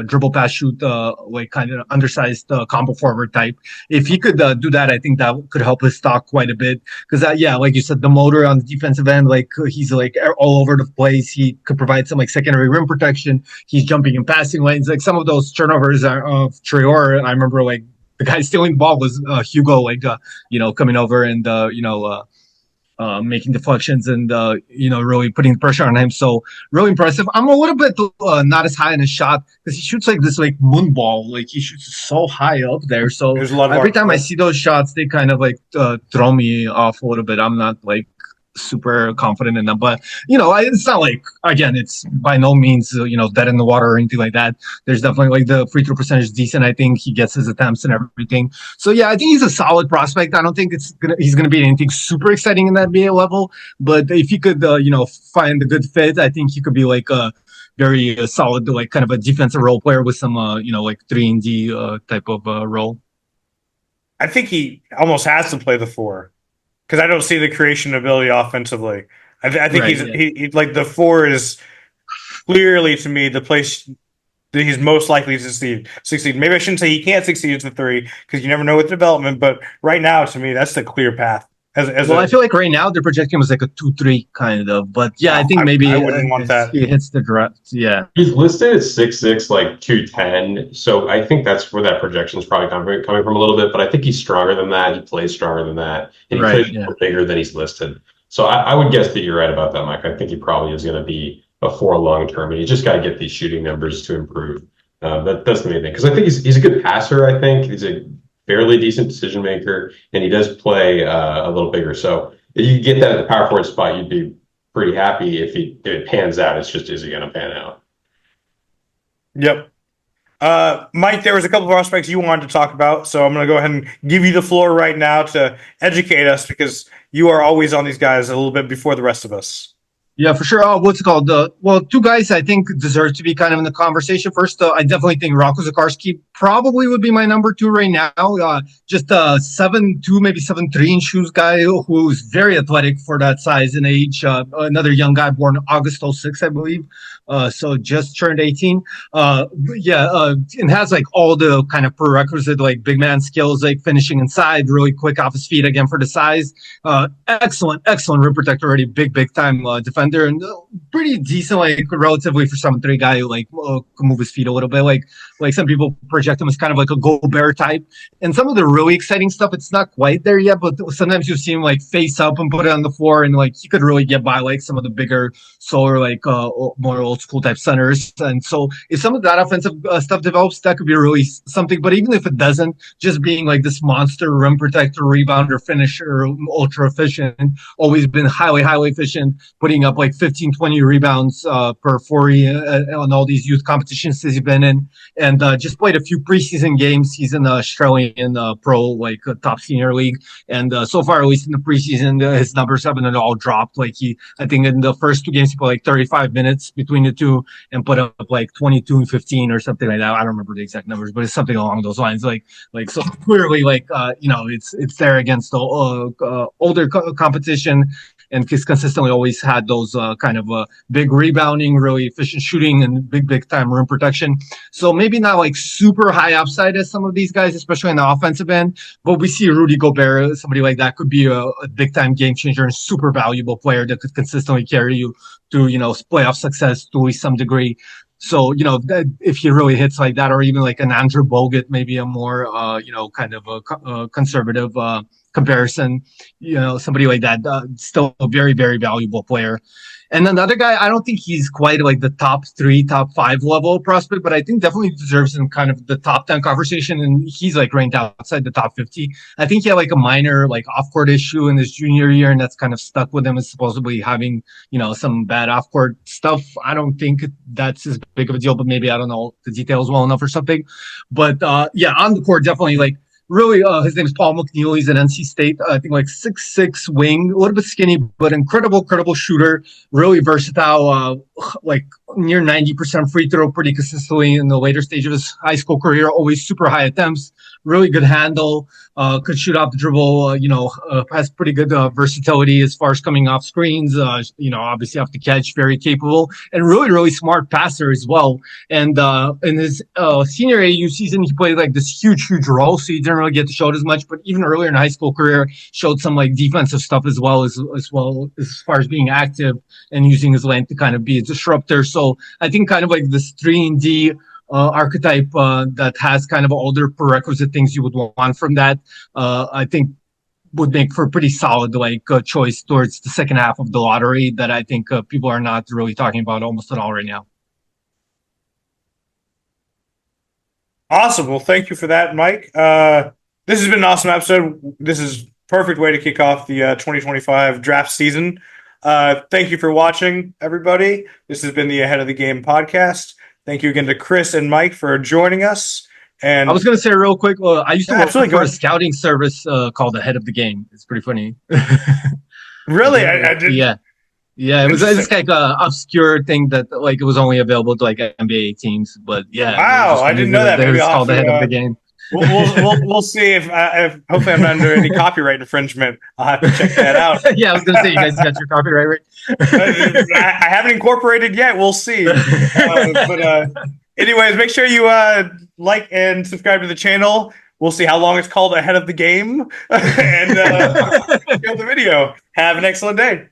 dribble pass shoot, like kind of undersized combo forward type? If he could do that, I think that could help his stock quite a bit. Because like you said, the motor on the defensive end, like he's like all over the place. He could provide some like secondary rim protection. He's jumping in passing lanes. Like some of those turnovers are of Traore. I remember like the guy stealing the ball was Hugo, coming over and making deflections and really putting pressure on him. So really impressive. I'm a little bit not as high in his shot because he shoots like this like moon ball. Like he shoots so high up there. So every time I see those shots, they kind of like throw me off a little bit. I'm not like super confident in them, but it's not like, again, it's by no means dead in the water or anything like that. There's definitely like the free throw percentage is decent. I think he gets his attempts and everything. So yeah, I think he's a solid prospect. I don't think he's gonna be anything super exciting in that NBA level, but if he could find a good fit, I think he could be like a very solid, like kind of a defensive role player with some, like 3-and-D type of role. I think he almost has to play the 4 because I don't see the creation ability offensively. I think he's like the 4 is clearly to me the place that he's most likely to succeed. Maybe I shouldn't say he can't succeed as the 3 because you never know with development, but right now to me that's the clear path. I feel like right now they're projecting him as like a 2-3 kind of, but yeah, I think maybe I wouldn't want that. He hits the draft. Yeah, he's listed at 6'6", like 210. So I think that's where that projection is probably coming from a little bit. But I think he's stronger than that. He plays stronger than that, and he plays bigger than he's listed. So I would guess that you're right about that, Mike. I think he probably is going to be a 4 long term, and you just got to get these shooting numbers to improve. That's the main thing because I think he's a good passer. I think he's a fairly decent decision maker, and he does play a little bigger. So if you get that at the power forward spot, you'd be pretty happy if it pans out. It's just, is it going to pan out? Yep. Mike, there was a couple of prospects you wanted to talk about, so I'm going to go ahead and give you the floor right now to educate us because you are always on these guys a little bit before the rest of us. Yeah, for sure. What's it called? Well, 2 guys I think deserve to be kind of in the conversation. First, I definitely think Rocco Zakarski probably would be my number 2 right now. Just a 7'2", maybe 7'3" in shoes guy who's very athletic for that size and age. Another young guy born August 06, I believe. So just turned 18. And has like all the kind of prerequisite like big man skills, like finishing inside, really quick off his feet again for the size. Excellent rim protector already, big time defender and pretty decent, like relatively for 7'3" guy who like can move his feet a little bit. Like some people project him as kind of like a Gobert type. And some of the really exciting stuff, it's not quite there yet, but sometimes you see him like face up and put it on the floor, and like he could really get by like some of the bigger, slower, like more old school type centers. And so if some of that offensive stuff develops, that could be really something. But even if it doesn't, just being like this monster rim protector, rebounder, finisher, ultra efficient, always been highly efficient, putting up like 15, 20 rebounds per 40 on all these youth competitions he's been in, and just played a few preseason games. He's in the Australian pro, like top senior league, and so far, at least in the preseason, his numbers haven't at all dropped. Like I think in the first 2 games, he played like 35 minutes between the 2 and put up like 22 and 15 or something like that. I don't remember the exact numbers, but it's something along those lines. Like so clearly, like it's there against the older competition. And he's consistently always had those kind of big rebounding, really efficient shooting, and big time rim protection. So maybe not like super high upside as some of these guys, especially in the offensive end. But we see Rudy Gobert, somebody like that, could be a big time game changer and super valuable player that could consistently carry you to playoff success to some degree. So, if he really hits like that, or even like an Andrew Bogut, maybe a more, kind of a conservative comparison, somebody like that, still a very, very valuable player. And another guy, I don't think he's quite like the top 3, top 5 level prospect, but I think definitely deserves in kind of the top 10 conversation. And he's like ranked outside the top 50. I think he had like a minor like off-court issue in his junior year, and that's kind of stuck with him as supposedly having, some bad off-court stuff. I don't think that's as big of a deal, but maybe I don't know the details well enough or something. But on the court, definitely like, really, his name is Paul McNeil. He's at NC State. I think like 6'6" wing, a little bit skinny, but incredible shooter. Really versatile, like near 90% free throw pretty consistently in the later stage of his high school career. Always super high attempts. Really good handle. Could shoot off the dribble. Has pretty good versatility as far as coming off screens. Obviously off the catch, very capable, and really smart passer as well. And in his senior AU season, he played like this huge role, so he didn't really get to show it as much. But even earlier in high school career, showed some like defensive stuff as well as far as being active and using his length to kind of be a disruptor. So I think kind of like this 3-and-D archetype that has kind of all the prerequisite things you would want from that, I think would make for a pretty solid choice towards the second half of the lottery that I think people are not really talking about almost at all right now. Awesome. Well, thank you for that, Mike. This has been an awesome episode. This is perfect way to kick off the 2025 draft season. Thank you for watching, everybody. This has been the Ahead of the Game podcast. Thank you again to Chris and Mike for joining us. And I was going to say real quick, I used to work for a scouting service called Ahead of the Game. It's pretty funny. Really? I didn't. Yeah. Yeah, it was like a obscure thing that like it was only available to like NBA teams. But yeah, Wow, I didn't know that. It Maybe was I'll have called ahead of the to. game. We'll see if hopefully I'm not under any copyright infringement. I'll have to check that out. Yeah, I was gonna say you guys got your copyright right. I haven't incorporated yet. We'll see. But anyways, make sure you like and subscribe to the channel. We'll see how long it's called ahead of the game and share the video. Have an excellent day.